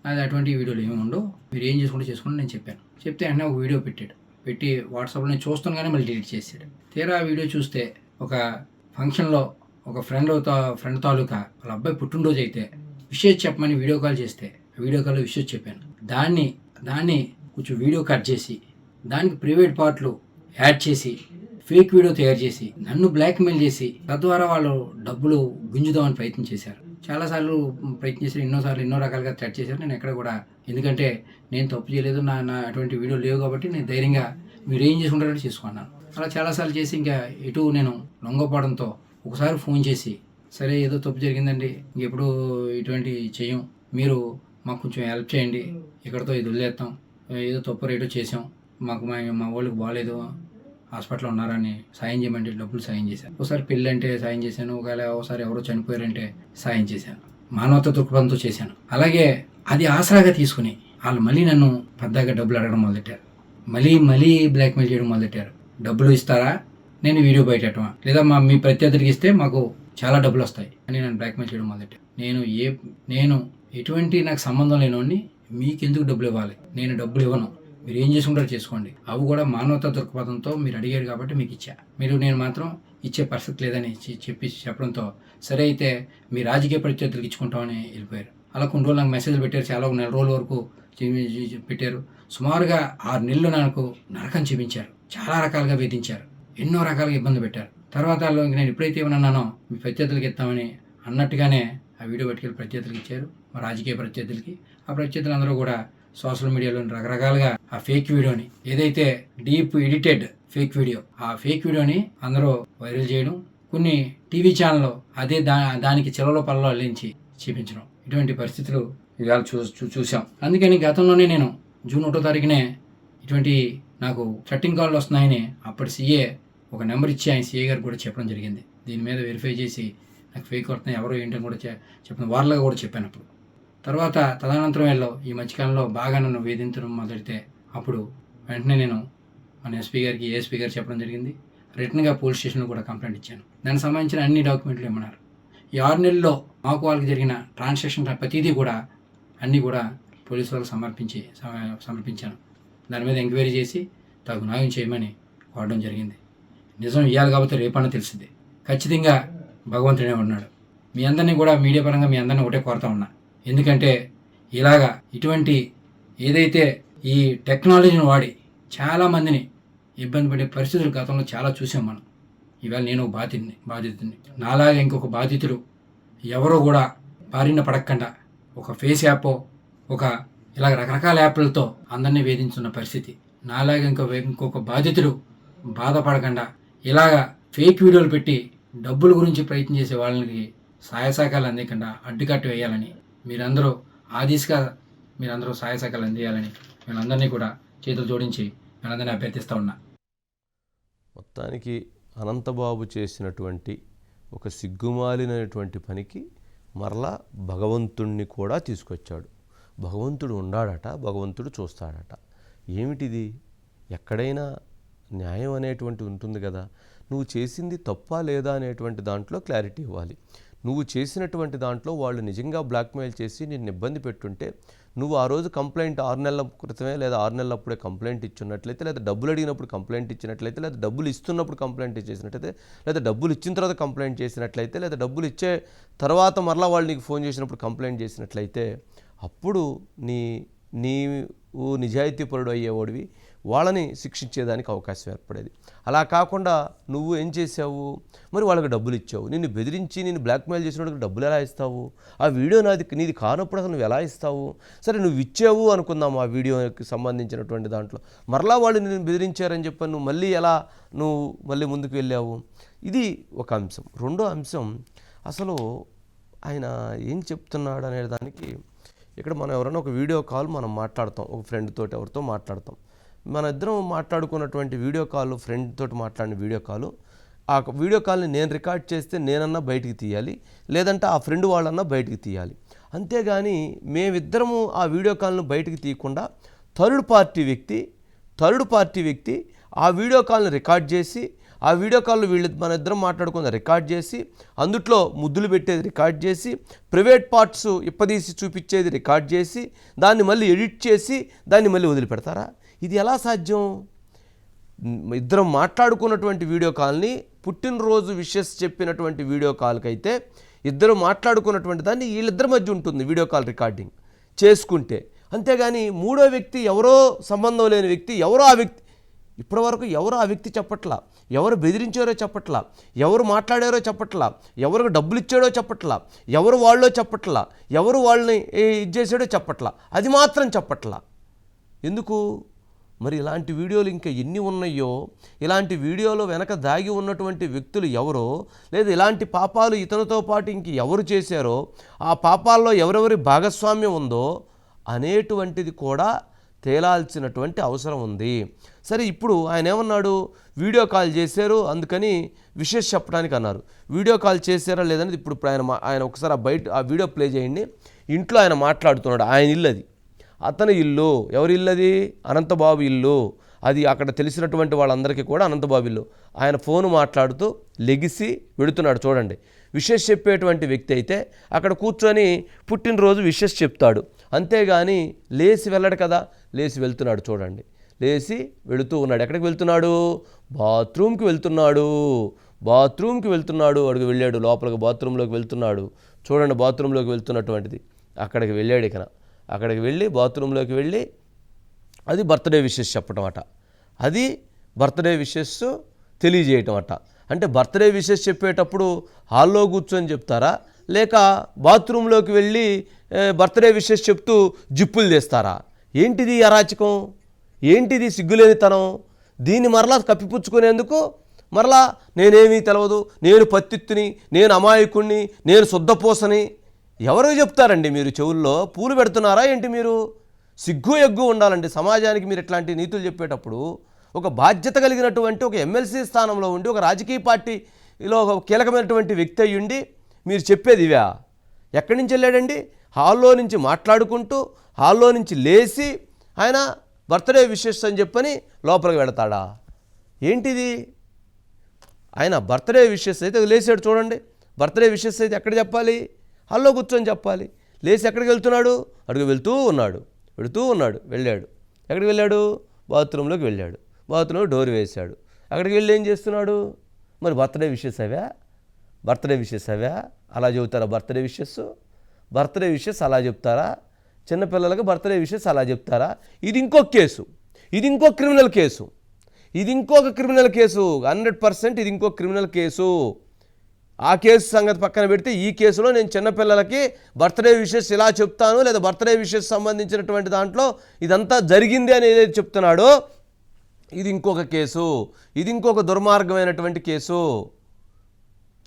అది అటువంటి వీడియోలు ఏమి ఉండవు, మీరు ఏం చేసుకుంటే చేసుకోండి నేను చెప్పాను. చెప్తే వెంటనే ఒక వీడియో పెట్టాడు. పెట్టి వాట్సాప్లో నేను చూస్తాను కానీ మళ్ళీ డిలీట్ చేసాడు. తీరా ఆ వీడియో చూస్తే ఒక ఫంక్షన్లో ఒక ఫ్రెండ్ తాలూకా వాళ్ళ అబ్బాయి పుట్టినరోజు అయితే విషయం చెప్పమని వీడియో కాల్ చేస్తే వీడియో కాల్లో విషయం చెప్పాను. దాన్ని కొంచెం వీడియో కట్ చేసి దానికి ప్రైవేట్ పార్ట్లు యాడ్ చేసి ఫేక్ వీడియో తయారు చేసి నన్ను బ్లాక్మెయిల్ చేసి తద్వారా వాళ్ళు డబ్బులు గుంజుదామని ప్రయత్నం చేశారు. చాలాసార్లు ప్రయత్నం చేశారు, ఎన్నో రకాలుగా థ్రెట్ చేశారు. నేను ఎక్కడ కూడా, ఎందుకంటే నేను తప్పు చేయలేదు, నా అటువంటి వీడియో లేవు కాబట్టి నేను ధైర్యంగా మీరు ఏం చేసుకుంటారంటే చేసుకున్నాను. అలా చాలాసార్లు చేసి ఇంకా ఎటు నేను లొంగపోవడంతో ఒకసారి ఫోన్ చేసి, సరే ఏదో తప్పు జరిగిందండి, ఇంకెప్పుడు ఇటువంటి చెయ్యం, మీరు మాకు కొంచెం హెల్ప్ చేయండి, ఇక్కడతో ఇది వదిలేస్తాం, ఏదో తప్పు రేటో చేసాం, మాకు మా వాళ్ళకి బాగాలేదు, హాస్పిటల్లో ఉన్నారని సాయం చేయమంటే డబ్బులు సాయం చేశాను. ఒకసారి పెళ్ళి అంటే సాయం చేశాను, ఒకసారి ఎవరో చనిపోయారంటే సాయం చేశాను, మానవత దృక్పథంతో చేశాను. అలాగే అది ఆసరాగా తీసుకుని వాళ్ళు మళ్ళీ నన్ను పెద్దగా డబ్బులు అడగడం మొదలెట్టారు. మళ్ళీ బ్లాక్మెయిల్ చేయడం మొదలెట్టారు. డబ్బులు ఇస్తారా, నేను వీడియో బయటమా, లేదా మీ ప్రత్యర్థికి ఇస్తే మాకు చాలా డబ్బులు వస్తాయి అని నన్ను బ్లాక్మెయిల్ చేయడం మొదలెట్టారు. నేను ఎటువంటి నాకు సంబంధం లేనివాడిని మీకెందుకు డబ్బులు ఇవ్వాలి, నేను డబ్బులు ఇవ్వను, మీరు ఏం చేసుకుంటారో చేసుకోండి, అవి కూడా మానవతా దృక్పథంతో మీరు అడిగారు కాబట్టి మీకు ఇచ్చా, నేను మాత్రం ఇచ్చే పరిస్థితి లేదని చెప్పడంతో సరే అయితే మీ రాజకీయ ప్రత్యర్థులకు ఇచ్చుకుంటామని వెళ్ళిపోయారు. అలా కొన్ని రోజులు నాకు మెసేజ్లు పెట్టారు, చాలా 1 నెల రోజుల వరకు పెట్టారు. సుమారుగా 6 నెలలు నాకు నరకం చూపించారు, చాలా రకాలుగా వేధించారు, ఎన్నో రకాలుగా ఇబ్బంది పెట్టారు. తర్వాత నేను ఎప్పుడైతే ఏమన్నానో మీ ప్రత్యర్థులకి ఇస్తామని అన్నట్టుగానే ఆ వీడియో పట్టుకెళ్ళి ప్రత్యర్థులకి ఇచ్చారు, మా రాజకీయ ప్రత్యర్థులకి. ఆ ప్రత్యర్థులందరూ కూడా సోషల్ మీడియాలో రకరకాలుగా ఆ ఫేక్ వీడియోని, ఏదైతే డీప్ ఎడిటెడ్ ఫేక్ వీడియో, ఆ ఫేక్ వీడియోని అందరూ వైరల్ చేయడం, కొన్ని టీవీ ఛానల్లో అదే దానికి చెలలో పల్లలో అల్లించి చూపించడం, ఇటువంటి పరిస్థితులు ఇవాళ చూసాం. అందుకని గతంలోనే నేను జూన్ 1వ తారీఖునే ఇటువంటి నాకు థ్రెట్టింగ్ కాల్ వస్తున్నాయని అప్పటి సీఏ ఒక నెంబర్ ఇచ్చి ఆయన సీఏ గారికి కూడా చెప్పడం జరిగింది. దీని మీద వెరిఫై చేసి నాకు ఫేక్ వస్తున్నాయి, ఎవరో ఏంటని కూడా చెప్పిన వార్తలుగా కూడా చెప్పాను. అప్పుడు తర్వాత తదనంతరం ఈ మధ్యకాలంలో బాగా నన్ను వేధించడం మొదలెడితే అప్పుడు వెంటనే నేను మన ఎస్పీ గారికి, ఏఎస్పీ గారు చెప్పడం జరిగింది. రిటర్న్గా పోలీస్ స్టేషన్లో కూడా కంప్లైంట్ ఇచ్చాను. దానికి సంబంధించిన అన్ని డాక్యుమెంట్లు ఇమ్మన్నారు. ఈ 6 నెలల్లో మాకు వాళ్ళకి జరిగిన ట్రాన్సాక్షన్ ప్రతిదీ కూడా అన్నీ కూడా పోలీసు వాళ్ళకి సమర్పించాను. దాని మీద ఎంక్వైరీ చేసి తగు న్యాయం చేయమని కోరడం జరిగింది. నిజం ఇవ్వాలి కాబట్టి రేపన్నా తెలిసింది. ఖచ్చితంగా భగవంతుడే ఉన్నాడు. మీ అందరినీ కూడా మీడియా పరంగా మీ అందరినీ ఒకటే కోరుతా ఉన్నా. ఎందుకంటే ఇలాగా ఇటువంటి ఏదైతే ఈ టెక్నాలజీని వాడి చాలామందిని ఇబ్బంది పడే పరిస్థితులు గతంలో చాలా చూసాం మనం. ఇవాళ నేను ఒక బాధితుడిని, నాలాగా ఇంకొక బాధితుడు ఎవరో కూడా బారిన పడకుండా ఒక ఫేస్ యాప్, ఒక ఇలా రకరకాల యాప్లతో అందరినీ వేధించున్న పరిస్థితి. నాలాగా ఇంకొక బాధితుడు బాధపడకుండా ఇలాగా ఫేక్ వీడియోలు పెట్టి డబ్బుల గురించి ప్రయత్నం చేసే వాళ్ళకి సహాయ సహకారాలు అందకుండా అడ్డుకట్టు వేయాలని మీరందరూ మీరందరూ సహాయ సహకారాలు అందియాలని వీళ్ళందరినీ కూడా చేతులు జోడించి వీళ్ళందరినీ అభ్యర్థిస్తూ ఉన్నా. మొత్తానికి అనంతబాబు చేసినటువంటి ఒక సిగ్గుమాలినటువంటి పనికి మరలా భగవంతుణ్ణి కూడా తీసుకొచ్చాడు. భగవంతుడు ఉన్నాడట, భగవంతుడు చూస్తాడట. ఏమిటిది? ఎక్కడైనా న్యాయం అనేటువంటి ఉంటుంది కదా. నువ్వు చేసింది తప్పా లేదా అనేటువంటి దాంట్లో క్లారిటీ ఇవ్వాలి. నువ్వు చేసినటువంటి దాంట్లో వాళ్ళు నిజంగా బ్లాక్మెయిల్ చేసి నిన్ను ఇబ్బంది పెట్టుంటే నువ్వు ఆ రోజు కంప్లైంట్ 6 నెలల క్రితమే లేదా 6 నెలలప్పుడే కంప్లైంట్ ఇచ్చినట్లయితే, లేదా డబ్బులు అడిగినప్పుడు కంప్లైంట్ ఇచ్చినట్లయితే, లేదా డబ్బులు ఇస్తున్నప్పుడు కంప్లైంట్ చేసినట్లయితే, లేదా డబ్బులు ఇచ్చిన తర్వాత కంప్లైంట్ చేసినట్లయితే, లేదా డబ్బులు ఇచ్చే తర్వాత మరలా వాళ్ళు నీకు ఫోన్ చేసినప్పుడు కంప్లైంట్ చేసినట్లయితే అప్పుడు నీవు నిజాయితీపరుడు అయ్యేవాడివి, వాళ్ళని శిక్షించేదానికి అవకాశం ఏర్పడేది. అలా కాకుండా నువ్వు ఏం చేసావు, మరి వాళ్ళకి డబ్బులు ఇచ్చావు, నిన్ను బెదిరించి నిన్ను బ్లాక్మెయిల్ చేసినప్పుడు డబ్బులు ఎలా ఇస్తావు? ఆ వీడియో నీది కానప్పుడు అసలు నువ్వు ఎలా ఇస్తావు? సరే నువ్వు ఇచ్చావు అనుకుందాం, ఆ వీడియోకి సంబంధించినటువంటి దాంట్లో మరలా వాళ్ళు నిన్ను బెదిరించారని చెప్పని నువ్వు మళ్ళీ ముందుకు వెళ్ళావు. ఇది ఒక అంశం. రెండో అంశం, అసలు ఆయన ఏం చెప్తున్నాడు అనే దానికి ఇక్కడ మనం ఎవరైనా ఒక వీడియో కాల్ మనం మాట్లాడతాం, ఒక ఫ్రెండ్ తోటి ఎవరితో మాట్లాడతాం. మన ఇద్దరం మాట్లాడుకున్నటువంటి వీడియో కాల్, ఫ్రెండ్ తోటి మాట్లాడిన వీడియో కాల్, ఆ వీడియో కాల్ని నేను రికార్డ్ చేస్తే నేనన్నా బయటికి తీయాలి, లేదంటే ఆ ఫ్రెండ్ వాళ్ళన్నా బయటికి తీయాలి. అంతేగాని మేమిద్దరము ఆ వీడియో కాల్ను బయటికి తీయకుండా థర్డ్ పార్టీ వ్యక్తి ఆ వీడియో కాల్ని రికార్డ్ చేసి ఆ వీడియో కాల్లో మన ఇద్దరం మాట్లాడుకుని రికార్డ్ చేసి, అందుట్లో ముద్దులు పెట్టేది రికార్డ్ చేసి, ప్రైవేట్ పార్ట్స్ ఇప్పదీసి చూపించేది రికార్డ్ చేసి, దాన్ని మళ్ళీ ఎడిట్ చేసి దాన్ని మళ్ళీ వదిలిపెడతారా? ఇది ఎలా సాధ్యం? ఇద్దరం మాట్లాడుకున్నటువంటి వీడియో కాల్ని, పుట్టినరోజు విషెస్ చెప్పినటువంటి వీడియో కాల్కైతే ఇద్దరు మాట్లాడుకున్నటువంటి దాన్ని వీళ్ళిద్దరి మధ్య ఉంటుంది వీడియో కాల్ రికార్డింగ్ చేసుకుంటే. అంతేగాని మూడో వ్యక్తి, ఎవరో సంబంధం లేని వ్యక్తి, ఎవరో ఆ వ్యక్తి, ఇప్పటివరకు ఎవరో ఆ వ్యక్తి చెప్పట్లా, ఎవరు బెదిరించారో చెప్పట్లా, ఎవరు మాట్లాడారో చెప్పట్లా, ఎవరికి డబ్బులు ఇచ్చాడో చెప్పట్లా, ఎవరు వాళ్ళో చెప్పట్లా, ఎవరు వాళ్ళని ఇది చేసాడో చెప్పట్లా, అది మాత్రం చెప్పట్లా. ఎందుకు? మరి ఇలాంటి వీడియోలు ఇంకా ఎన్ని ఉన్నాయో, ఇలాంటి వీడియోలో వెనక దాగి ఉన్నటువంటి వ్యక్తులు ఎవరో, లేదా ఇలాంటి పాపాలు ఇతనితో పాటు ఇంక ఎవరు చేశారో, ఆ పాపాల్లో ఎవరెవరి భాగస్వామ్యం ఉందో అనేటువంటిది కూడా తేలాల్సినటువంటి అవసరం ఉంది. సరే, ఇప్పుడు ఆయన ఏమన్నాడు? వీడియో కాల్ చేశారు, అందుకని విషెస్ చెప్పడానికి అన్నారు. వీడియో కాల్ చేశారా లేదనేది ఇప్పుడు ఆయన ఒకసారి ఆ వీడియో ప్లే చేయండి. ఇంట్లో ఆయన మాట్లాడుతున్నాడు. ఆయన ఇల్లు అది, అతని ఇల్లు. ఎవరి ఇల్లు అది? అనంతబాబు ఇల్లు. అది అక్కడ తెలిసినటువంటి వాళ్ళందరికీ కూడా అనంతబాబు ఇల్లు. ఆయన ఫోన్ మాట్లాడుతూ లెగిసి వెళుతున్నాడు. చూడండి, విషెస్ చెప్పేటువంటి వ్యక్తి అయితే అక్కడ కూర్చొని పుట్టినరోజు విషెస్ చెప్తాడు, అంతేగాని లేచి వెళ్ళడు కదా. లేచి వెళ్తున్నాడు. చూడండి, లేచి వెళుతూ ఉన్నాడు. ఎక్కడికి వెళ్తున్నాడు? బాత్రూమ్కి వెళ్తున్నాడు. బాత్రూమ్కి వెళ్తున్నాడు. అడుగు వెళ్ళాడు లోపలికి, బాత్రూంలోకి వెళ్తున్నాడు. చూడండి, బాత్రూంలోకి వెళ్తున్నటువంటిది. అక్కడికి వెళ్ళాడు. ఇక అక్కడికి వెళ్ళి బాత్రూంలోకి వెళ్ళి అది బర్త్డే విషెస్ చెప్పటం అట. అది బర్త్డే విషెస్ తెలియజేయటం అట. అంటే బర్త్డే విషెస్ చెప్పేటప్పుడు హాల్లో కూర్చొని చెప్తారా, లేక బాత్రూంలోకి వెళ్ళి బర్త్డే విషెస్ చెప్తూ జిప్పులు తీస్తారా? ఏంటిది అరాచకం? ఏంటిది సిగ్గులేనితనం? దీన్ని మరలా కప్పిపుచ్చుకునేందుకు మరలా నేనేమీ తెలవదు, నేను పత్తిత్తుని, నేను అమాయకుణ్ణి, నేను శుద్ధపూసని ఎవరికి చెప్తారండి? మీరు చెవుల్లో పూలు పెడుతున్నారా ఏంటి? మీరు సిగ్గు ఎగ్గు ఉండాలండి సమాజానికి. మీరు ఇట్లాంటి నీతులు చెప్పేటప్పుడు ఒక బాధ్యత కలిగినటువంటి ఒక ఎమ్మెల్సీ స్థానంలో ఉండి, ఒక రాజకీయ పార్టీలో ఒక కీలకమైనటువంటి వ్యక్తి అయ్యుండి మీరు చెప్పేది ఇవా? ఎక్కడి నుంచి వెళ్ళాడండి? హాల్లో నుంచి మాట్లాడుకుంటూ హాల్లో నుంచి లేచి ఆయన బర్త్డే విషెస్ అని చెప్పని లోపలికి వెళతాడా? ఏంటిది? ఆయన బర్త్డే విషెస్ అయితే లేచాడు. చూడండి, బర్త్డే విషెస్ అయితే ఎక్కడ చెప్పాలి? హాల్లో కూర్చొని చెప్పాలి. లేచి ఎక్కడికి వెళ్తున్నాడు? అడుగు వెళ్తూ ఉన్నాడు. వెళ్ళాడు. ఎక్కడికి వెళ్ళాడు? బాత్రూంలోకి వెళ్ళాడు. బాత్రూంలో డోర్ వేశాడు. అక్కడికి వెళ్ళి ఏం చేస్తున్నాడు? మరి బర్త్డే విషెస్ అవా? అలా చెబుతారా బర్త్డే విషెస్ అలా చెప్తారా? చిన్నపిల్లలకు బర్త్డే విషెస్ అలా చెప్తారా? ఇది ఇంకొక కేసు, ఇది ఇంకొక క్రిమినల్ కేసు, 100% ఇది ఇంకొక క్రిమినల్ కేసు. ఆ కేసు సంగతి పక్కన పెడితే ఈ కేసులో నేను చిన్నపిల్లలకి బర్త్డే విషెస్ ఇలా చెప్తాను, లేదా బర్త్డే విషెస్ సంబంధించినటువంటి దాంట్లో ఇదంతా జరిగింది అని ఏదైతే చెప్తున్నాడో ఇది ఇంకొక కేసు, ఇది ఇంకొక దుర్మార్గమైనటువంటి కేసు,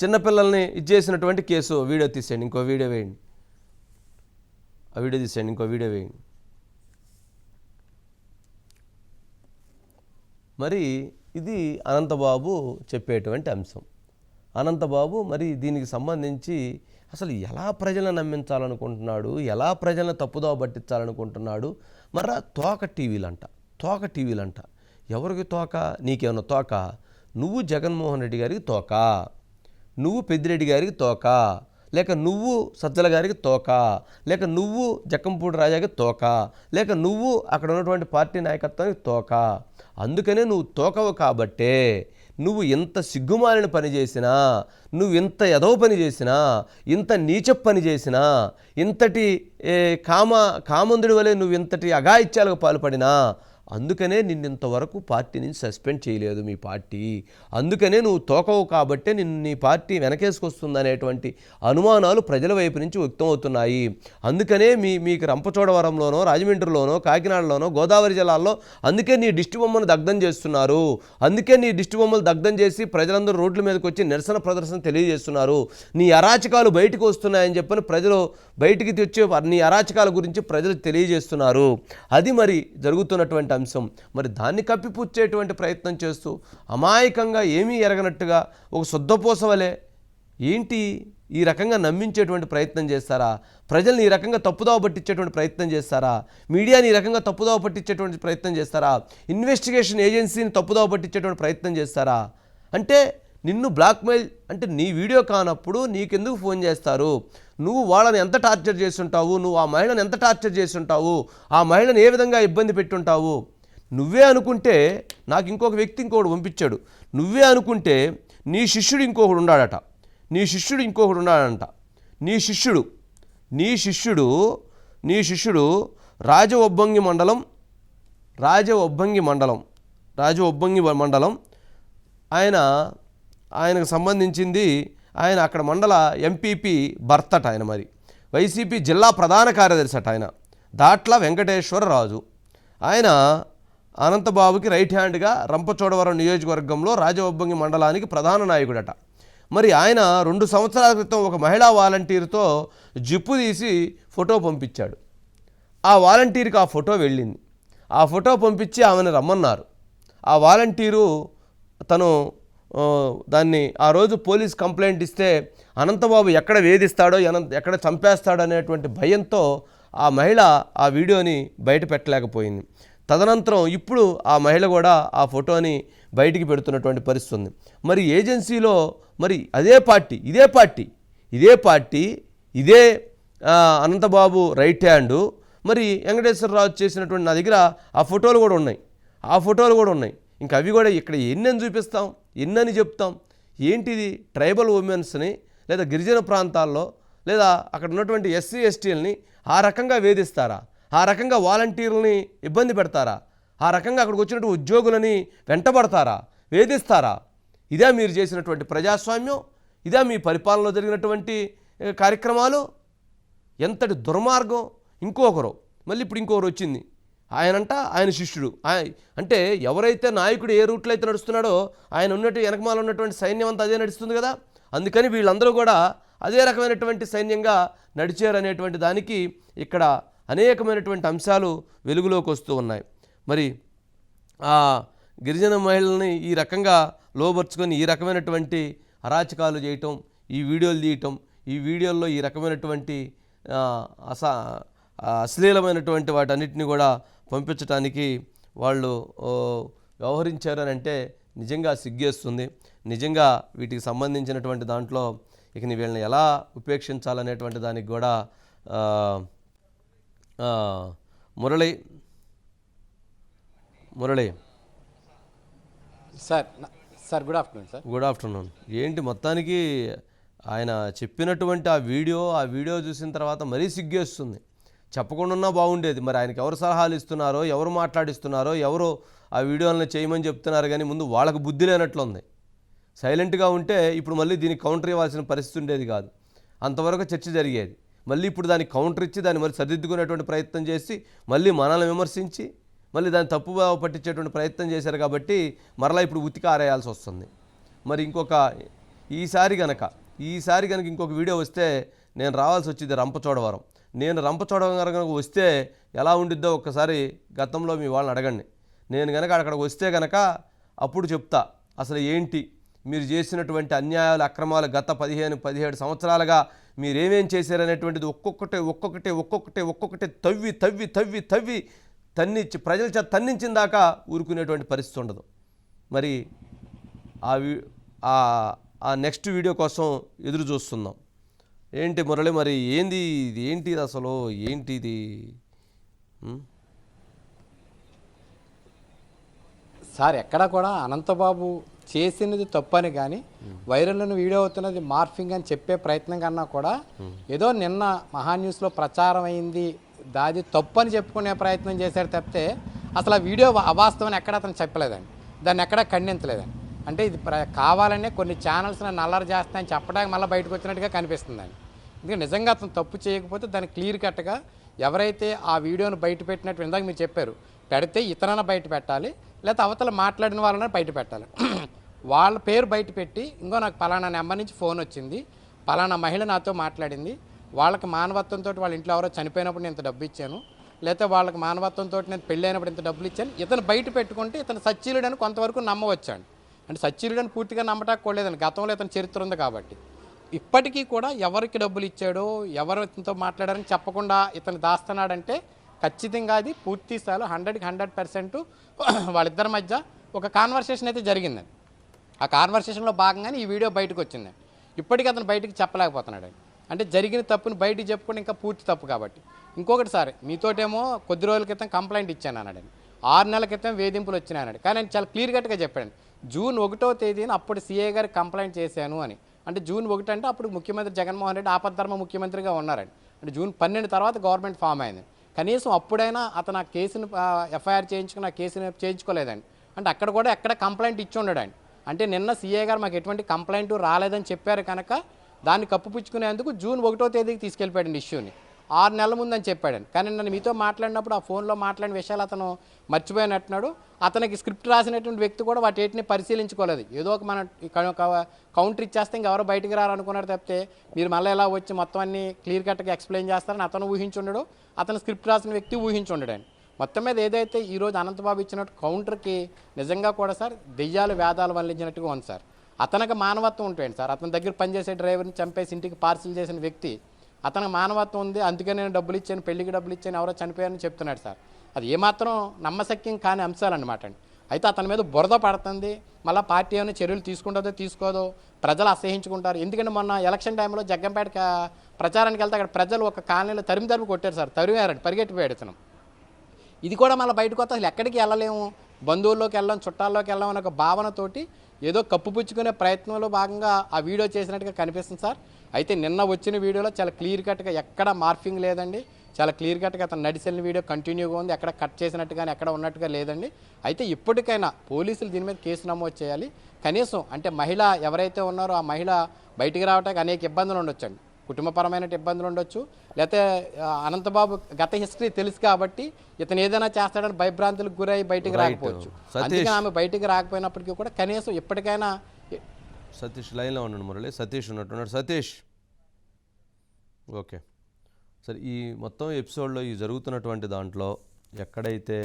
చిన్నపిల్లల్ని ఇచ్చేసినటువంటి కేసు. వీడియో తీసేయండి, ఇంకో వీడియో వేయండి. మరి ఇది అనంతబాబు చెప్పేటువంటి అంశం. అనంతబాబు మరి దీనికి సంబంధించి అసలు ఎలా ప్రజలను నమ్మించాలనుకుంటున్నాడు, ఎలా ప్రజలను తప్పుదోవ పట్టించాలనుకుంటున్నాడు? మరా తోక టీవీలంట. ఎవరికి తోక? నీకేమన్నా తోక? నువ్వు జగన్మోహన్ రెడ్డి గారికి తోక, నువ్వు పెద్దిరెడ్డి గారికి తోక, లేక నువ్వు సజ్జల గారికి తోక, లేక నువ్వు జక్కంపూడి రాజాకి తోక, లేక నువ్వు అక్కడ ఉన్నటువంటి పార్టీ నాయకత్వానికి తోక. అందుకనే నువ్వు తోకవు కాబట్టే నువ్వు ఎంత సిగ్గుమాలిన పని చేసినా, నువ్వు ఇంత ఎదవ పని చేసినా, ఇంత నీచ పని చేసినా, ఇంతటి కామందుడి వలె నువ్వు ఇంతటి అఘాయిత్యాలకు పాల్పడినా, అందుకనే నిన్నింతవరకు పార్టీ నుంచి సస్పెండ్ చేయలేదు మీ పార్టీ. అందుకనే నువ్వు తోకవు కాబట్టే నీ పార్టీ వెనకేసుకొస్తుందనేటువంటి అనుమానాలు ప్రజల వైపు నుంచి వ్యక్తమవుతున్నాయి. అందుకనే మీకు రంపచోడవరంలోనో, రాజమండ్రిలోనో, కాకినాడలోనో, గోదావరి జిల్లాల్లో అందుకే నీ దిష్టి బొమ్మను దగ్ధం చేస్తున్నారు. అందుకే నీ దిష్టి బొమ్మలు దగ్ధం చేసి ప్రజలందరూ రోడ్ల మీదకి వచ్చి నిరసన ప్రదర్శన తెలియజేస్తున్నారు. నీ అరాచకాలు బయటకు వస్తున్నాయని చెప్పని ప్రజలు బయటికి తెచ్చి నీ అరాచకాల గురించి ప్రజలు తెలియజేస్తున్నారు. అది మరి జరుగుతున్నటువంటి అంశం. మరి దాన్ని కప్పిపుచ్చేటువంటి ప్రయత్నం చేస్తూ అమాయకంగా ఏమీ ఎరగనట్టుగా ఒక శుద్ధపోసవలే ఏంటి ఈ రకంగా నమ్మించేటువంటి ప్రయత్నం చేస్తారా? ప్రజల్ని ఈ రకంగా తప్పుదోవ పట్టించేటువంటి ప్రయత్నం చేస్తారా? మీడియాని ఈ రకంగా తప్పుదోవ పట్టించేటువంటి ప్రయత్నం చేస్తారా? ఇన్వెస్టిగేషన్ ఏజెన్సీని తప్పుదోవ పట్టించేటువంటి ప్రయత్నం చేస్తారా? అంటే నిన్ను బ్లాక్మెయిల్ అంటే నీ వీడియో కానప్పుడు నీకెందుకు ఫోన్ చేస్తారు? నువ్వు వాళ్ళని ఎంత టార్చర్ చేస్తుంటావు? నువ్వు ఆ మహిళను ఎంత టార్చర్ చేస్తుంటావు? ఆ మహిళను ఏ విధంగా ఇబ్బంది పెట్టుంటావు? నువ్వే అనుకుంటే నాకు ఇంకొక వ్యక్తి ఇంకొకడు పంపించాడు. నువ్వే అనుకుంటే నీ శిష్యుడు ఇంకొకడు ఉన్నాడట. నీ శిష్యుడు రాజవొబ్బంగి మండలం ఆయనకు సంబంధించింది. ఆయన అక్కడ మండల ఎంపీపీ భర్తట. ఆయన మరి వైసీపీ జిల్లా ప్రధాన కార్యదర్శి అట. ఆయన దాట్ల వెంకటేశ్వరరాజు. ఆయన అనంతబాబుకి రైట్ హ్యాండ్గా రంపచోడవరం నియోజకవర్గంలో రాజవొబ్బంగి మండలానికి ప్రధాన నాయకుడట. మరి ఆయన 2 సంవత్సరాల క్రితం ఒక మహిళా వాలంటీర్తో జిప్పు తీసి ఫోటో పంపించాడు. ఆ వాలంటీర్కి ఆ ఫోటో వెళ్ళింది. ఆ ఫోటో పంపించి ఆమెను రమ్మన్నారు. ఆ వాలంటీరు తను దాన్ని ఆ రోజు పోలీస్ కంప్లైంట్ ఇస్తే అనంతబాబు ఎక్కడ వేధిస్తాడో ఎక్కడ చంపేస్తాడో అనేటువంటి భయంతో ఆ మహిళ ఆ వీడియోని బయట పెట్టలేకపోయింది. తదనంతరం ఇప్పుడు ఆ మహిళ కూడా ఆ ఫోటోని బయటికి పెడుతున్నటువంటి పరిస్థితి ఉంది. మరి ఏజెన్సీలో మరి ఇదే పార్టీ అనంతబాబు రైట్ హ్యాండు మరి వెంకటేశ్వరరావు చేసినటువంటి నా దగ్గర ఆ ఫోటోలు కూడా ఉన్నాయి. ఇంకా అవి కూడా ఇక్కడ ఎన్నని చూపిస్తాం, ఎన్నని చెప్తాం? ఏంటిది? ట్రైబల్ ఉమెన్స్ని లేదా గిరిజన ప్రాంతాల్లో లేదా అక్కడ ఉన్నటువంటి ఎస్సీ ఎస్టీలని ఆ రకంగా వేధిస్తారా? ఆ రకంగా వాలంటీర్లని ఇబ్బంది పెడతారా? ఆ రకంగా అక్కడికి వచ్చినటువంటి ఉద్యోగులని వెంటబడతారా? వేధిస్తారా? ఇదే మీరు చేసినటువంటి ప్రజాస్వామ్యం? ఇదే మీ పరిపాలనలో జరిగినటువంటి కార్యక్రమాలు? ఎంతటి దుర్మార్గం! మళ్ళీ ఇప్పుడు ఇంకొకరు వచ్చింది. ఆయన శిష్యుడు. అంటే ఎవరైతే నాయకుడు ఏ రూట్లో అయితే నడుస్తున్నాడో ఆయన వెనకమాల ఉన్నటువంటి సైన్యం అంతా అదే నడుస్తుంది కదా. అందుకని వీళ్ళందరూ కూడా అదే రకమైనటువంటి సైన్యంగా నడిచారు అనేటువంటి దానికి ఇక్కడ అనేకమైనటువంటి అంశాలు వెలుగులోకి వస్తూ ఉన్నాయి. మరి ఆ గిరిజన మహిళల్ని ఈ రకంగా లోబర్చుకొని ఈ రకమైనటువంటి అరాచకాలు చేయటం, ఈ వీడియోలు తీయటం, ఈ వీడియోల్లో ఈ రకమైనటువంటి అశ్లీలమైనటువంటి వాటన్నిటిని కూడా పంపించడానికి వాళ్ళు వ్యవహరించారని అంటే నిజంగా సిగ్గేస్తుంది. నిజంగా వీటికి సంబంధించినటువంటి దాంట్లో ఇక వీళ్ళని ఎలా ఉపేక్షించాలనేటువంటి దానికి కూడా మురళి సార్ గుడ్ ఆఫ్టర్నూన్. ఏంటి మొత్తానికి ఆయన చెప్పినటువంటి ఆ వీడియో చూసిన తర్వాత మరీ సిగ్గేస్తుంది. చెప్పకుండా ఉన్నా బాగుండేది. మరి ఆయనకి ఎవరు సలహాలు ఇస్తున్నారో, ఎవరు మాట్లాడిస్తున్నారో, ఎవరు ఆ వీడియోలను చేయమని చెప్తున్నారు, కానీ ముందు వాళ్ళకు బుద్ధి లేనట్లుంది. సైలెంట్గా ఉంటే ఇప్పుడు మళ్ళీ దీనికి కౌంటర్ ఇవ్వాల్సిన పరిస్థితి ఉండేది కాదు. అంతవరకు చర్చ జరిగేది. మళ్ళీ ఇప్పుడు దానికి కౌంటర్ ఇచ్చి దాన్ని మరి సరిదిద్దుకునేటువంటి ప్రయత్నం చేసి మళ్ళీ మనల్ని విమర్శించి మళ్ళీ దాన్ని తప్పుగా పట్టించేటువంటి ప్రయత్నం చేశారు. కాబట్టి మరలా ఇప్పుడు ఉతికి ఆరేయాల్సి వస్తుంది. మరి ఈసారి కనుక ఇంకొక వీడియో వస్తే నేను రావాల్సి వచ్చింది రంపచోడవరం. నేను రంపచోడవరం కనుక వస్తే ఎలా ఉండిద్దో ఒక్కసారి గతంలో మీ వాళ్ళని అడగండి. నేను కనుక అక్కడికి వస్తే కనుక అప్పుడు చెప్తా అసలు ఏంటి మీరు చేసినటువంటి అన్యాయాలు, అక్రమాలు గత 15-17 సంవత్సరాలుగా మీరేమేం చేశారనేటువంటిది ఒక్కొక్కటి తవ్వి తన్నించి ప్రజల చేత తన్నించిన దాకా ఊరుకునేటువంటి పరిస్థితి ఉండదు. మరి ఆ నెక్స్ట్ వీడియో కోసం ఎదురు చూస్తున్నాం. ఏంటి మురళి, మరి ఏంటిది అసలు ఏంటిది? సార్ ఎక్కడ కూడా అనంతబాబు చేసినది తప్పని కానీ వైరల్ను వీడియో అవుతున్నది మార్ఫింగ్ అని చెప్పే ప్రయత్నం కన్నా కూడా ఏదో నిన్న మహాన్యూస్లో ప్రచారం అయింది దాది తప్పు అని చెప్పుకునే ప్రయత్నం చేశాడు తప్పితే అసలు ఆ వీడియో అవాస్తవం ఎక్కడ అతను చెప్పలేదండి. దాన్ని ఎక్కడ ఖండించలేదండి. అంటే ఇది కావాలనే కొన్ని ఛానల్స్ నన్ను అల్లరి చేస్తాయని చెప్పడానికి మళ్ళీ బయటకు వచ్చినట్టుగా కనిపిస్తుందండి. ఎందుకంటే నిజంగా అతను తప్పు చేయకపోతే దాన్ని క్లియర్ కట్గా ఎవరైతే ఆ వీడియోను బయట పెట్టినట్టు ఇందాక మీరు చెప్పారు, పెడితే ఇతనైనా బయట పెట్టాలి, లేకపోతే అవతల మాట్లాడిన వాళ్ళని బయట పెట్టాలి. వాళ్ళ పేరు బయట పెట్టి ఇంకో నాకు పలానా నెంబర్ నుంచి ఫోన్ వచ్చింది, పలానా మహిళ నాతో మాట్లాడింది, వాళ్ళకి మానవత్వంతో వాళ్ళ ఇంట్లో ఎవరో చనిపోయినప్పుడు నేను ఇంత డబ్బు ఇచ్చాను, లేకపోతే వాళ్ళకి మానవత్వంతో నేను పెళ్ళి అయినప్పుడు ఇంత డబ్బులు ఇచ్చాను, ఇతను బయట పెట్టుకుంటే ఇతను సచ్చీలుడని కొంతవరకు నమ్మవచ్చాను. అంటే సచ్చీలుడని పూర్తిగా నమ్మటానికి కూడలేదని గతంలో ఇతని చరిత్ర ఉంది కాబట్టి. ఇప్పటికీ కూడా ఎవరికి డబ్బులు ఇచ్చాడో ఎవరు ఇతనితో మాట్లాడారని చెప్పకుండా ఇతను దాస్తున్నాడంటే ఖచ్చితంగా అది పూర్తి స్థాయిలో 100% వాళ్ళిద్దరి మధ్య ఒక కాన్వర్సేషన్ అయితే జరిగిందండి. ఆ కాన్వర్సేషన్లో భాగంగానే ఈ వీడియో బయటకు వచ్చింది. ఇప్పటికీ అతను బయటికి చెప్పలేకపోతున్నాడు. అంటే జరిగిన తప్పుని బయటికి చెప్పుకొని ఇంకా పూర్తి తప్పు కాబట్టి. ఇంకొకటి సార్, మీతోటేమో కొద్ది రోజుల క్రితం కంప్లైంట్ ఇచ్చాను అన్నాడు, 6 నెలల క్రితం వేధింపులు వచ్చినాయి అన్నాడు. కానీ ఆయన చాలా క్లియర్ కట్గా చెప్పాడు, జూన్ 1వ తేదీన అప్పుడు సీఏ గారికి కంప్లైంట్ చేశాను అని. అంటే జూన్ 1 అంటే అప్పుడు ముఖ్యమంత్రి జగన్మోహన్ రెడ్డి ఆపద్ధర్మ ముఖ్యమంత్రిగా ఉన్నారండి. అంటే జూన్ 12 తర్వాత గవర్నమెంట్ ఫామ్ అయింది. కనీసం అప్పుడైనా అతను ఆ కేసును ఎఫ్ఐఆర్ చేయించుకుని ఆ కేసుని చేయించుకోలేదండి. అంటే అక్కడ కూడా ఎక్కడ కంప్లైంట్ ఇచ్చి ఉండడండి. అంటే నిన్న సీఏ గారు మాకు ఎటువంటి కంప్లైంట్ రాలేదని చెప్పారు కనుక దాన్ని కప్పుపుచ్చుకునేందుకు జూన్ 1వ తేదీకి తీసుకెళ్ళిపోయాడండి ఇష్యూని. 6 నెలల ముందని చెప్పాడండి. కానీ నన్ను మీతో మాట్లాడినప్పుడు ఆ ఫోన్లో మాట్లాడిన విషయాలు అతను మర్చిపోయినట్టున్నాడు. అతనికి స్క్రిప్ట్ రాసినటువంటి వ్యక్తి కూడా వాటిని పరిశీలించుకోలేదు. ఏదో ఒక మన కౌంటర్ ఇచ్చేస్తే ఇంకెవరో బయటికి రారనుకున్నారు తప్పితే మీరు మళ్ళీ ఎలా వచ్చి మొత్తం అన్ని క్లియర్ కట్గా ఎక్స్ప్లెయిన్ చేస్తారని అతను ఊహించుండడు, అతను స్క్రిప్ట్ రాసిన వ్యక్తి ఊహించుండడండి. మొత్తం మీద ఏదైతే ఈరోజు అనంతబాబు ఇచ్చినట్టు కౌంటర్కి నిజంగా కూడా సార్ దెయ్యాలు వేదాలు వల్లించినట్టుగా ఉంది సార్. అతనికి మానవత్వం ఉంటుంది సార్. అతని దగ్గర పనిచేసే డ్రైవర్ని చంపేసి ఇంటికి పార్సిల్ చేసిన వ్యక్తి, అతనికి మానవత్వం ఉంది, అందుకే నేను డబ్బులు ఇచ్చాను, పెళ్లికి డబ్బులు ఇచ్చాను, ఎవరో చనిపోయారని చెప్తున్నాడు సార్. అది ఏమాత్రం నమ్మశక్యం కాని అంశాలు అన్నమాట అండి. అయితే అతని మీద బురద పడుతుంది, మళ్ళీ పార్టీ ఏమైనా చర్యలు తీసుకుంటుందో తీసుకోదో, ప్రజలు అసహించుకుంటారు. ఎందుకంటే మొన్న ఎలక్షన్ టైంలో జగ్గంపేట ప్రచారానికి వెళ్తే అక్కడ ప్రజలు ఒక కాలనీలో తరిమి కొట్టారు సార్, తరిమారండి, పరిగెట్టిపోయాడు ఇతను. ఇది కూడా మళ్ళీ బయటకు వస్తే అసలు ఎక్కడికి వెళ్ళలేము, బంధువుల్లోకి వెళ్ళాం, చుట్టాల్లోకి వెళ్ళాం అనే ఒక భావనతోటి ఏదో కప్పుపుచ్చుకునే ప్రయత్నంలో భాగంగా ఆ వీడియో చేసినట్టుగా కనిపిస్తుంది సార్. అయితే నిన్న వచ్చిన వీడియోలో చాలా క్లియర్ కట్గా ఎక్కడ మార్ఫింగ్ లేదండి, చాలా క్లియర్ కట్గా అతను నడిచిన వీడియో కంటిన్యూగా ఉంది, ఎక్కడ కట్ చేసినట్టు కానీ ఎక్కడ ఉన్నట్టుగా లేదండి. అయితే ఇప్పటికైనా పోలీసులు దీని మీద కేసు నమోదు చేయాలి. కనీసం అంటే మహిళ ఎవరైతే ఉన్నారో ఆ మహిళ బయటికి రావడానికి అనేక ఇబ్బందులు ఉండొచ్చండి, కుటుంబపరమైన ఇబ్బందులు ఉండొచ్చు, లేకపోతే అనంతబాబు గత హిస్టరీ తెలుసు కాబట్టి ఇతను ఏదైనా చేస్తాడని భయభ్రాంతులకు గురై బయటికి రాకపోవచ్చు. అందుకే ఆమె బయటికి రాకపోయినప్పటికీ కూడా కనీసం ఇప్పటికైనా. సతీష్ లైన్లో ఉన్నాడు మురళి, సతీష్ ఉన్నట్టున్నాడు. సతీష్, ఓకే సరే. ఈ మొత్తం ఎపిసోడ్లో ఈ జరుగుతున్నటువంటి దాంట్లో ఎక్కడైతే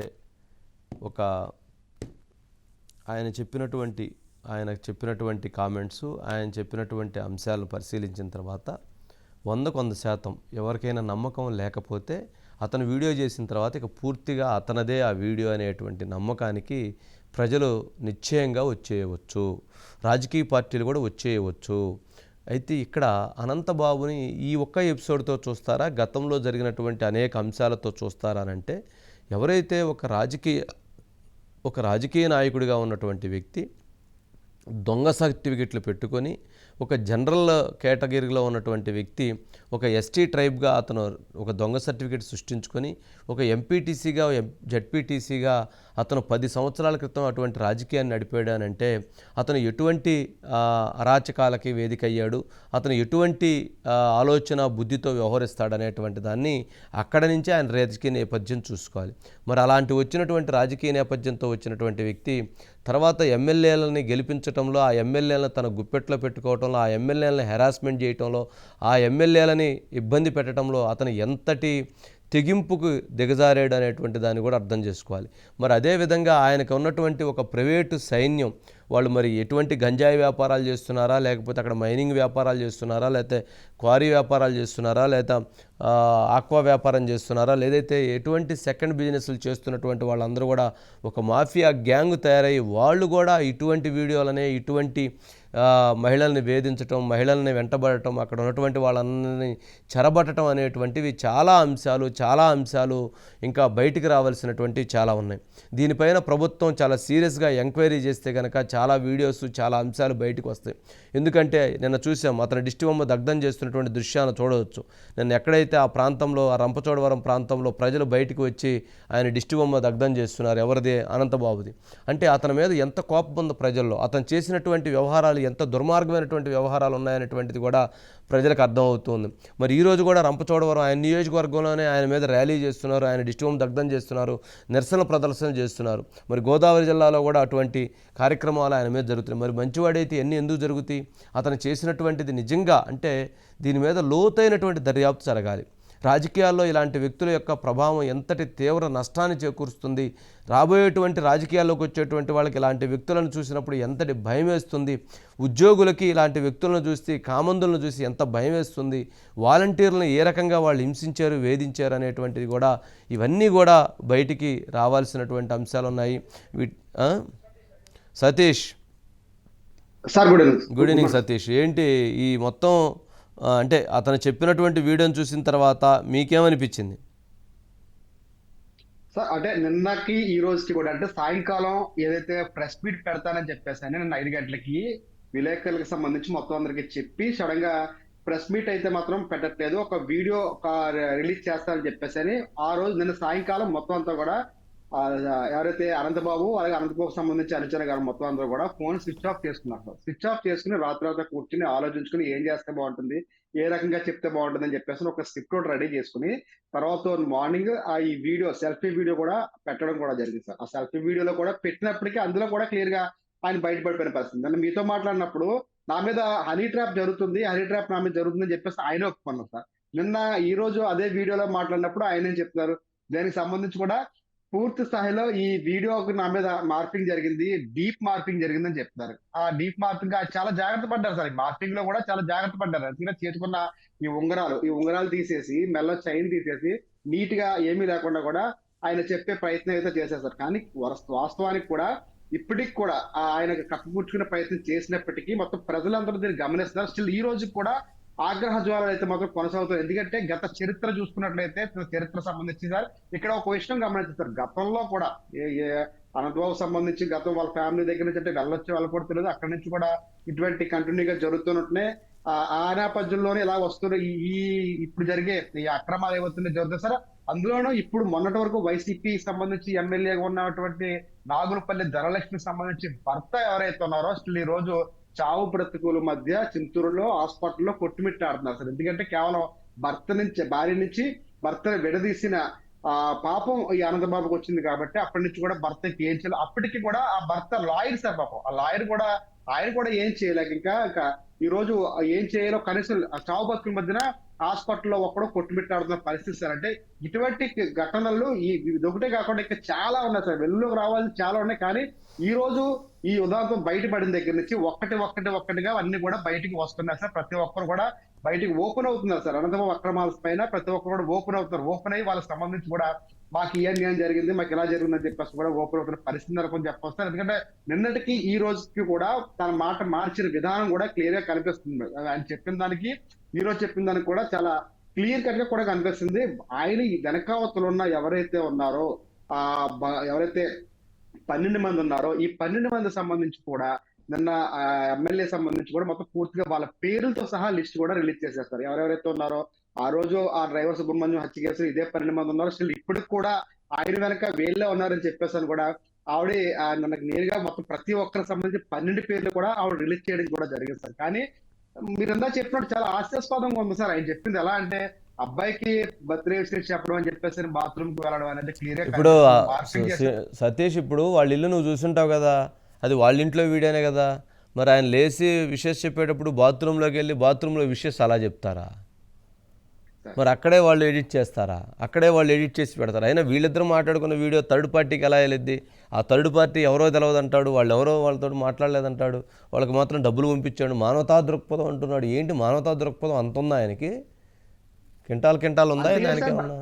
ఒక ఆయన చెప్పినటువంటి కామెంట్స్, ఆయన చెప్పినటువంటి అంశాలను పరిశీలించిన తర్వాత 100% ఎవరికైనా నమ్మకం లేకపోతే అతను వీడియో చేసిన తర్వాత ఇక పూర్తిగా అతనదే ఆ వీడియో అనేటువంటి నమ్మకానికి ప్రజలు నిశ్చయంగా వచ్చేయవచ్చు, రాజకీయ పార్టీలు కూడా వచ్చేయవచ్చు. అయితే ఇక్కడ అనంతబాబుని ఈ ఒక్క ఎపిసోడ్తో చూస్తారా, గతంలో జరిగినటువంటి అనేక అంశాలతో చూస్తారా అంటే, ఎవరైతే ఒక రాజకీయ నాయకుడిగా ఉన్నటువంటి వ్యక్తి దొంగ సర్టిఫికెట్లు పెట్టుకొని, ఒక జనరల్ కేటగిరీలో ఉన్నటువంటి వ్యక్తి ఒక ఎస్టీ ట్రైబ్గా అతను ఒక దొంగ సర్టిఫికెట్ సృష్టించుకొని ఒక ఎంపీటీసీగా జెడ్పీటీసీగా అతను 10 సంవత్సరాల క్రితం అటువంటి రాజకీయాన్ని నడిపాడనంటే అతను ఎటువంటి అరాచకాలకి వేదిక అయ్యాడు, అతను ఎటువంటి ఆలోచన బుద్ధితో వ్యవహరిస్తాడనేటువంటి దాన్ని అక్కడ నుంచే ఆయన రాజకీయ నేపథ్యం చూసుకోవాలి. మరి అలాంటి వచ్చినటువంటి రాజకీయ నేపథ్యంతో వచ్చినటువంటి వ్యక్తి తర్వాత ఎమ్మెల్యేలని గెలిపించడంలో, ఆ ఎమ్మెల్యేలను తన గుప్పెట్లో పెట్టుకోవడంలో, ఆ ఎమ్మెల్యేలను హెరాస్మెంట్ చేయటంలో, ఆ ఎమ్మెల్యేలని ఇబ్బంది పెట్టడంలో అతను ఎంతటి తెగింపుకు దిగజారాడు అనేటువంటి దాన్ని కూడా అర్థం చేసుకోవాలి. మరి అదేవిధంగా ఆయనకు ఉన్నటువంటి ఒక ప్రైవేటు సైన్యం, వాళ్ళు మరి ఎటువంటి గంజాయి వ్యాపారాలు చేస్తున్నారా, లేకపోతే అక్కడ మైనింగ్ వ్యాపారాలు చేస్తున్నారా, లేకపోతే క్వారీ వ్యాపారాలు చేస్తున్నారా, లేదా ఆక్వా వ్యాపారం చేస్తున్నారా, లేదైతే ఎటువంటి సెకండ్ బిజినెస్లు చేస్తున్నటువంటి వాళ్ళందరూ కూడా ఒక మాఫియా గ్యాంగ్ తయారయ్యి వాళ్ళు కూడా ఇటువంటి వీడియోలనే, ఇటువంటి మహిళల్ని వేధించటం, మహిళల్ని వెంటబడటం, అక్కడ ఉన్నటువంటి వాళ్ళని చెరబట్టడం అనేటువంటివి చాలా అంశాలు ఇంకా బయటికి రావాల్సినటువంటివి చాలా ఉన్నాయి. దీనిపైన ప్రభుత్వం చాలా సీరియస్గా ఎంక్వైరీ చేస్తే కనుక చాలా వీడియోస్, చాలా అంశాలు బయటకు వస్తాయి. ఎందుకంటే నిన్న చూసాం, అతను దిష్టిబొమ్మ దగ్ధం చేస్తున్నటువంటి దృశ్యాలను చూడవచ్చు. నిన్న ఎక్కడైతే ఆ ప్రాంతంలో, ఆ రంపచోడవరం ప్రాంతంలో ప్రజలు బయటకు వచ్చి ఆయన దిష్టిబొమ్మ దగ్ధం చేస్తున్నారు, ఎవరిది? అనంతబాబుది. అంటే అతని మీద ఎంత కోపం ఉందో ప్రజల్లో, అతను చేసినటువంటి వ్యవహారాలు ఎంత దుర్మార్గమైనటువంటి వ్యవహారాలు ఉన్నాయనేటువంటిది కూడా ప్రజలకు అర్థమవుతుంది. మరి ఈరోజు కూడా రంపచోడవరం ఆయన నియోజకవర్గంలోనే ఆయన మీద ర్యాలీ చేస్తున్నారు, ఆయన డిస్ట్రిక్ట్ దగ్ధం చేస్తున్నారు, నిరసన ప్రదర్శన చేస్తున్నారు. మరి గోదావరి జిల్లాలో కూడా అటువంటి కార్యక్రమాలు ఆయన మీద జరుగుతున్నాయి. మరి మంచివాడైతే ఎందుకు జరుగుతాయి? అతను చేసినటువంటిది నిజంగా అంటే దీని మీద లోతైనటువంటి దర్యాప్తు జరగాలి. రాజకీయాల్లో ఇలాంటి వ్యక్తుల యొక్క ప్రభావం ఎంతటి తీవ్ర నష్టాన్ని చేకూరుస్తుంది, రాబోయేటువంటి రాజకీయాల్లోకి వచ్చేటువంటి వాళ్ళకి ఇలాంటి వ్యక్తులను చూసినప్పుడు ఎంతటి భయం వేస్తుంది, ఉద్యోగులకి ఇలాంటి వ్యక్తులను చూసి, కామందులను చూసి ఎంత భయం వేస్తుంది, వాలంటీర్లను ఏ రకంగా వాళ్ళు హింసించారు, వేధించారు అనేటువంటిది కూడా, ఇవన్నీ కూడా బయటికి రావాల్సినటువంటి అంశాలు ఉన్నాయి. Satish sir good evening. Good evening Satish. ఏంటి ఈ మొత్తం అంటే అతను చెప్పినటువంటి వీడియోని చూసిన తర్వాత మీకేమనిపించింది? సార్ అంటే నిన్నకి ఈ రోజుకి కూడా అంటే సాయంకాలం ఏదైతే ప్రెస్ మీట్ పెడతానని చెప్పేసి నిన్న 5 గంటలకి విలేకరులకు సంబంధించి మొత్తం అందరికి చెప్పి సడన్ గా ప్రెస్ మీట్ అయితే మాత్రం పెట్టట్లేదు, ఒక వీడియో రిలీజ్ చేస్తానని చెప్పేసి ఆ రోజు నిన్న సాయంకాలం మొత్తం అంతా కూడా ఎవరైతే అనంతబాబు అలాగే అనంతబాబు సంబంధించి అనుచర గారు మొత్తం అందరూ కూడా ఫోన్ స్విచ్ ఆఫ్ చేసుకున్నారు. స్విచ్ ఆఫ్ చేసుకుని రాత్రి కూర్చుని ఆలోచించుకుని ఏం చేస్తే బాగుంటుంది, ఏ రకంగా చెప్తే బాగుంటుంది అని చెప్పేసి ఒక స్క్రిప్ట్ కూడా రెడీ చేసుకుని తర్వాత మార్నింగ్ ఈ వీడియో సెల్ఫీ వీడియో కూడా పెట్టడం కూడా జరిగింది సార్. ఆ సెల్ఫీ వీడియోలో కూడా పెట్టినప్పటికీ అందులో కూడా క్లియర్ గా ఆయన బయటపడిపోయిన పరిస్థితి. నన్ను మీతో మాట్లాడినప్పుడు నా మీద హనీ ట్రాప్ జరుగుతుంది, హనీ ట్రాప్ నా మీద జరుగుతుందని చెప్పేసి ఆయన ఒప్పుకున్నారు సార్. నిన్న ఈ రోజు అదే వీడియోలో మాట్లాడినప్పుడు ఆయన ఏం చెప్తున్నారు, దానికి సంబంధించి కూడా పూర్తి స్థాయిలో ఈ వీడియోకి నా మీద మార్పింగ్ జరిగింది, డీప్ మార్పింగ్ జరిగిందని చెప్తున్నారు. ఆ డీప్ మార్పింగ్ చాలా జాగ్రత్త పడ్డారు సార్. ఈ మార్పింగ్ లో కూడా చాలా జాగ్రత్త పడ్డారు. అందుకనే చేతుకున్న ఈ ఉంగరాలు తీసేసి మెల్ల చైన్ తీసేసి నీట్ గా ఏమీ లేకుండా కూడా ఆయన చెప్పే ప్రయత్నం అయితే చేసేసారు. కానీ వాస్తవానికి కూడా ఇప్పటికి కూడా ఆయన కప్పిపుచ్చుకునే ప్రయత్నం చేసినప్పటికీ మొత్తం ప్రజలందరూ దీన్ని గమనిస్తున్నారు. స్టిల్ ఈ రోజు కూడా ఆగ్రహ జ్వాలలు అయితే మాత్రం కొనసాగుతాయి. ఎందుకంటే గత చరిత్ర చూసుకున్నట్లయితే చరిత్ర సంబంధించి సార్ ఇక్కడ ఒక విషయం గమనించారు. గతంలో కూడా అనంతబాబు సంబంధించి గతం వాళ్ళ ఫ్యామిలీ దగ్గర నుంచి అంటే వెళ్ళకూడదు తెలియదు, అక్కడి నుంచి కూడా ఇటువంటి కంటిన్యూగా జరుగుతున్నట్లే ఆ నేపథ్యంలోనే ఇలా వస్తున్న ఇప్పుడు జరిగే ఈ అక్రమాలు ఏవవుతున్నాయి జరుగుతాయి సార్. అందులోనూ ఇప్పుడు మొన్నటి వరకు వైసీపీ సంబంధించి ఎమ్మెల్యేగా ఉన్నటువంటి నాగులపల్లి ధనలక్ష్మికి సంబంధించి భర్త ఎవరైతే ఉన్నారో అసలు ఈ రోజు చావు బ్రతుకుల మధ్య చింతూరులో హాస్పిటల్లో కొట్టుమిట్టాడుతున్నారు సార్. ఎందుకంటే కేవలం భార్య నుంచి భర్తను విడదీసిన పాపం ఈ అనంతబాబుకి వచ్చింది కాబట్టి అప్పటి నుంచి కూడా భర్తకి ఏం చేయాలి, అప్పటికి కూడా ఆ భర్త లాయర్ సార్ పాపం. ఆ లాయర్ కూడా ఆయన కూడా ఏం చేయలేక ఇంకా ఈ రోజు ఏం చేయాలో కనీసం చావు బతుకుల మధ్యన హాస్పిటల్లో ఒక్కడో కొట్టుమిట్టాడుతున్న పరిస్థితి సార్. అంటే ఇటువంటి ఘటనలు ఇది ఒకటే కాకుండా ఇంకా చాలా ఉన్నాయి సార్, వెలుగులోకి రావాల్సి చాలా ఉన్నాయి. కానీ ఈ రోజు ఈ ఉదాహరణ బయటపడిన దగ్గర నుంచి ఒక్కటిగా అన్ని కూడా బయటికి వస్తున్నాయి సార్. ప్రతి ఒక్కరు కూడా బయటికి ఓపెన్ అవుతున్నారు సార్. అనంతబాబు అక్రమాల పైన ప్రతి ఒక్కరు కూడా ఓపెన్ అవుతున్నారు. ఓపెన్ అయ్యి వాళ్ళకి సంబంధించి కూడా మాకు ఈ అన్యాయం జరిగింది, మాకు ఇలా జరిగిందని చెప్పేసి కూడా ఓపెన్ అవుతున్న పరిస్థితి నెలకొని చెప్పొస్తారు. ఎందుకంటే నిన్నటికి ఈ రోజుకి కూడా తన మాట మార్చిన విధానం కూడా క్లియర్ గా కనిపిస్తుంది. ఆయన చెప్పిన దానికి ఈ రోజు చెప్పిన దానికి కూడా చాలా క్లియర్ కట్ గా కూడా కనిపిస్తుంది. ఆయన ఈ వెనకావతలు ఉన్న ఎవరైతే ఉన్నారో ఎవరైతే 12 మంది ఉన్నారో ఈ 12 మంది సంబంధించి కూడా నిన్న ఎమ్మెల్యే సంబంధించి కూడా మొత్తం పూర్తిగా వాళ్ళ పేర్లతో సహా లిస్ట్ కూడా రిలీజ్ చేసేస్తారు. ఎవరెవరైతే ఉన్నారో ఆ రోజు ఆ డ్రైవర్ సుబ్రహ్మణ్యం హత్య కేసు ఇదే 12 మంది ఉన్నారు. అసలు ఇప్పటికి కూడా ఆయన వెనక వీళ్ళే ఉన్నారని చెప్పేసి కూడా ఆవిడ నాకు నేరుగా మొత్తం ప్రతి ఒక్కరికి సంబంధించి 12 పేర్లు కూడా ఆవిడ రిలీజ్ చేయడం కూడా జరిగింది సార్. కానీ మీరంతా చెప్పినట్టు చాలా హాస్యాస్పదంగా ఉంది సార్. ఆయన చెప్పింది ఎలా అంటే అబ్బాయికి బర్త్డే విషయం చెప్పడం అని చెప్పేసి బాత్రూమ్ కి వెళ్ళడం అనేది క్లియర్. ఇప్పుడు సతీష్, ఇప్పుడు వాళ్ళ ఇల్లు నువ్వు చూసుంటావు కదా, అది వాళ్ళ ఇంట్లో వీడియోనే కదా. మరి ఆయన లేచి విషెస్ చెప్పేటప్పుడు బాత్రూంలోకి వెళ్ళి బాత్రూంలో విషెస్ అలా చెప్తారా? మరి అక్కడే వాళ్ళు ఎడిట్ చేస్తారా? అక్కడే వాళ్ళు ఎడిట్ చేసి పెడతారు. అయినా వీళ్ళిద్దరూ మాట్లాడుకున్న వీడియో థర్డ్ పార్టీకి ఎలా వెళ్ళిద్ది? ఆ థర్డ్ పార్టీ ఎవరో తెలియదంటాడు, వాళ్ళు ఎవరో వాళ్ళతో మాట్లాడలేదంటాడు, వాళ్ళకి మాత్రం డబ్బులు పంపించాడు, మానవతా దృక్పథం అంటున్నాడు. ఏంటి మానవతా దృక్పథం అంత ఉందా ఆయనకి? కింటాలు ఉందా ఆయనకి? ఏమన్నా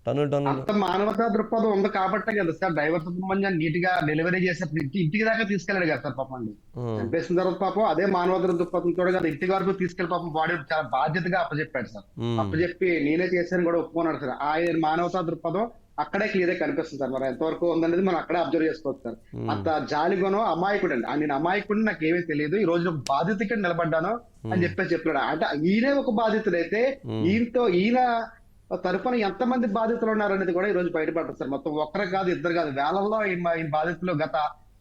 టన్నులు అంత మానవతా దృక్పథం ఉంది కాబట్టే కదా సార్ డ్రైవర్ సుబ్రహ్మణ్యం నీట్ గా డెలివరీ చేసేప్పుడు ఇంటికి దాకా తీసుకెళ్ళాడు కదా సార్. పాపం అండి చంపేసిన తర్వాత పాపం అదే మానవతా దృక్పథంతో కదా ఇంటి వరకు తీసుకెళ్లి పాపం బాడీ చాలా బాధ్యతగా అప్పచెప్పాడు సార్. అప్పచెప్పి నేనే చేశాను కూడా ఒప్పుకున్నాడు సార్. ఆయన మానవతా దృక్పథం అక్కడే క్లియర్ గా కనిపిస్తుంది సార్. మరి ఎంతవరకు ఉందనేది మనం అక్కడే అబ్జర్వ్ చేసుకోవచ్చు సార్. అంత జాలిగోనో అమాయకుడు అండి. నేను అమాయకుడిని నాకు ఏమీ తెలియదు, ఈ రోజు బాధితుడికి నిలబడ్డాను అని చెప్పాడు. అంటే ఈయనే ఒక బాధితుడైతే ఈయన తరఫున ఎంతమంది బాధితులు ఉన్నారు అనేది కూడా ఈ రోజు బయటపడతారు సార్. మొత్తం ఒక్కరు కాదు, ఇద్దరు కాదు, వేలల్లో ఈ బాధితులు గత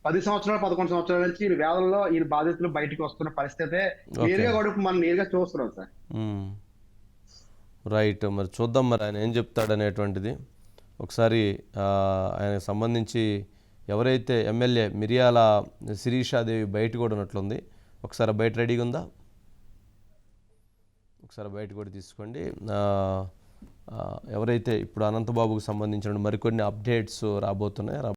10 సంవత్సరాలు 11 సంవత్సరాల నుంచి ఈ వేలల్లో ఈ బాధితులు బయటకు వస్తున్న పరిస్థితి నేరుగా కూడా మనం నేరుగా చూస్తున్నాం సార్. రైట్, మరి చూద్దాం మరి ఆయన ఏం చెప్తాడు అనేటువంటిది. ఒకసారి ఆయనకు సంబంధించి ఎవరైతే ఎమ్మెల్యే మిరియాల శిరీషాదేవి బయట కూడా ఉన్నట్లుంది. ఒకసారి బయట రెడీగా ఉందా? ఒకసారి బయట కూడా తీసుకోండి. ఎవరైతే ఇప్పుడు అనంతబాబుకు సంబంధించిన మరికొన్ని అప్డేట్స్ రాబోతున్నాయి.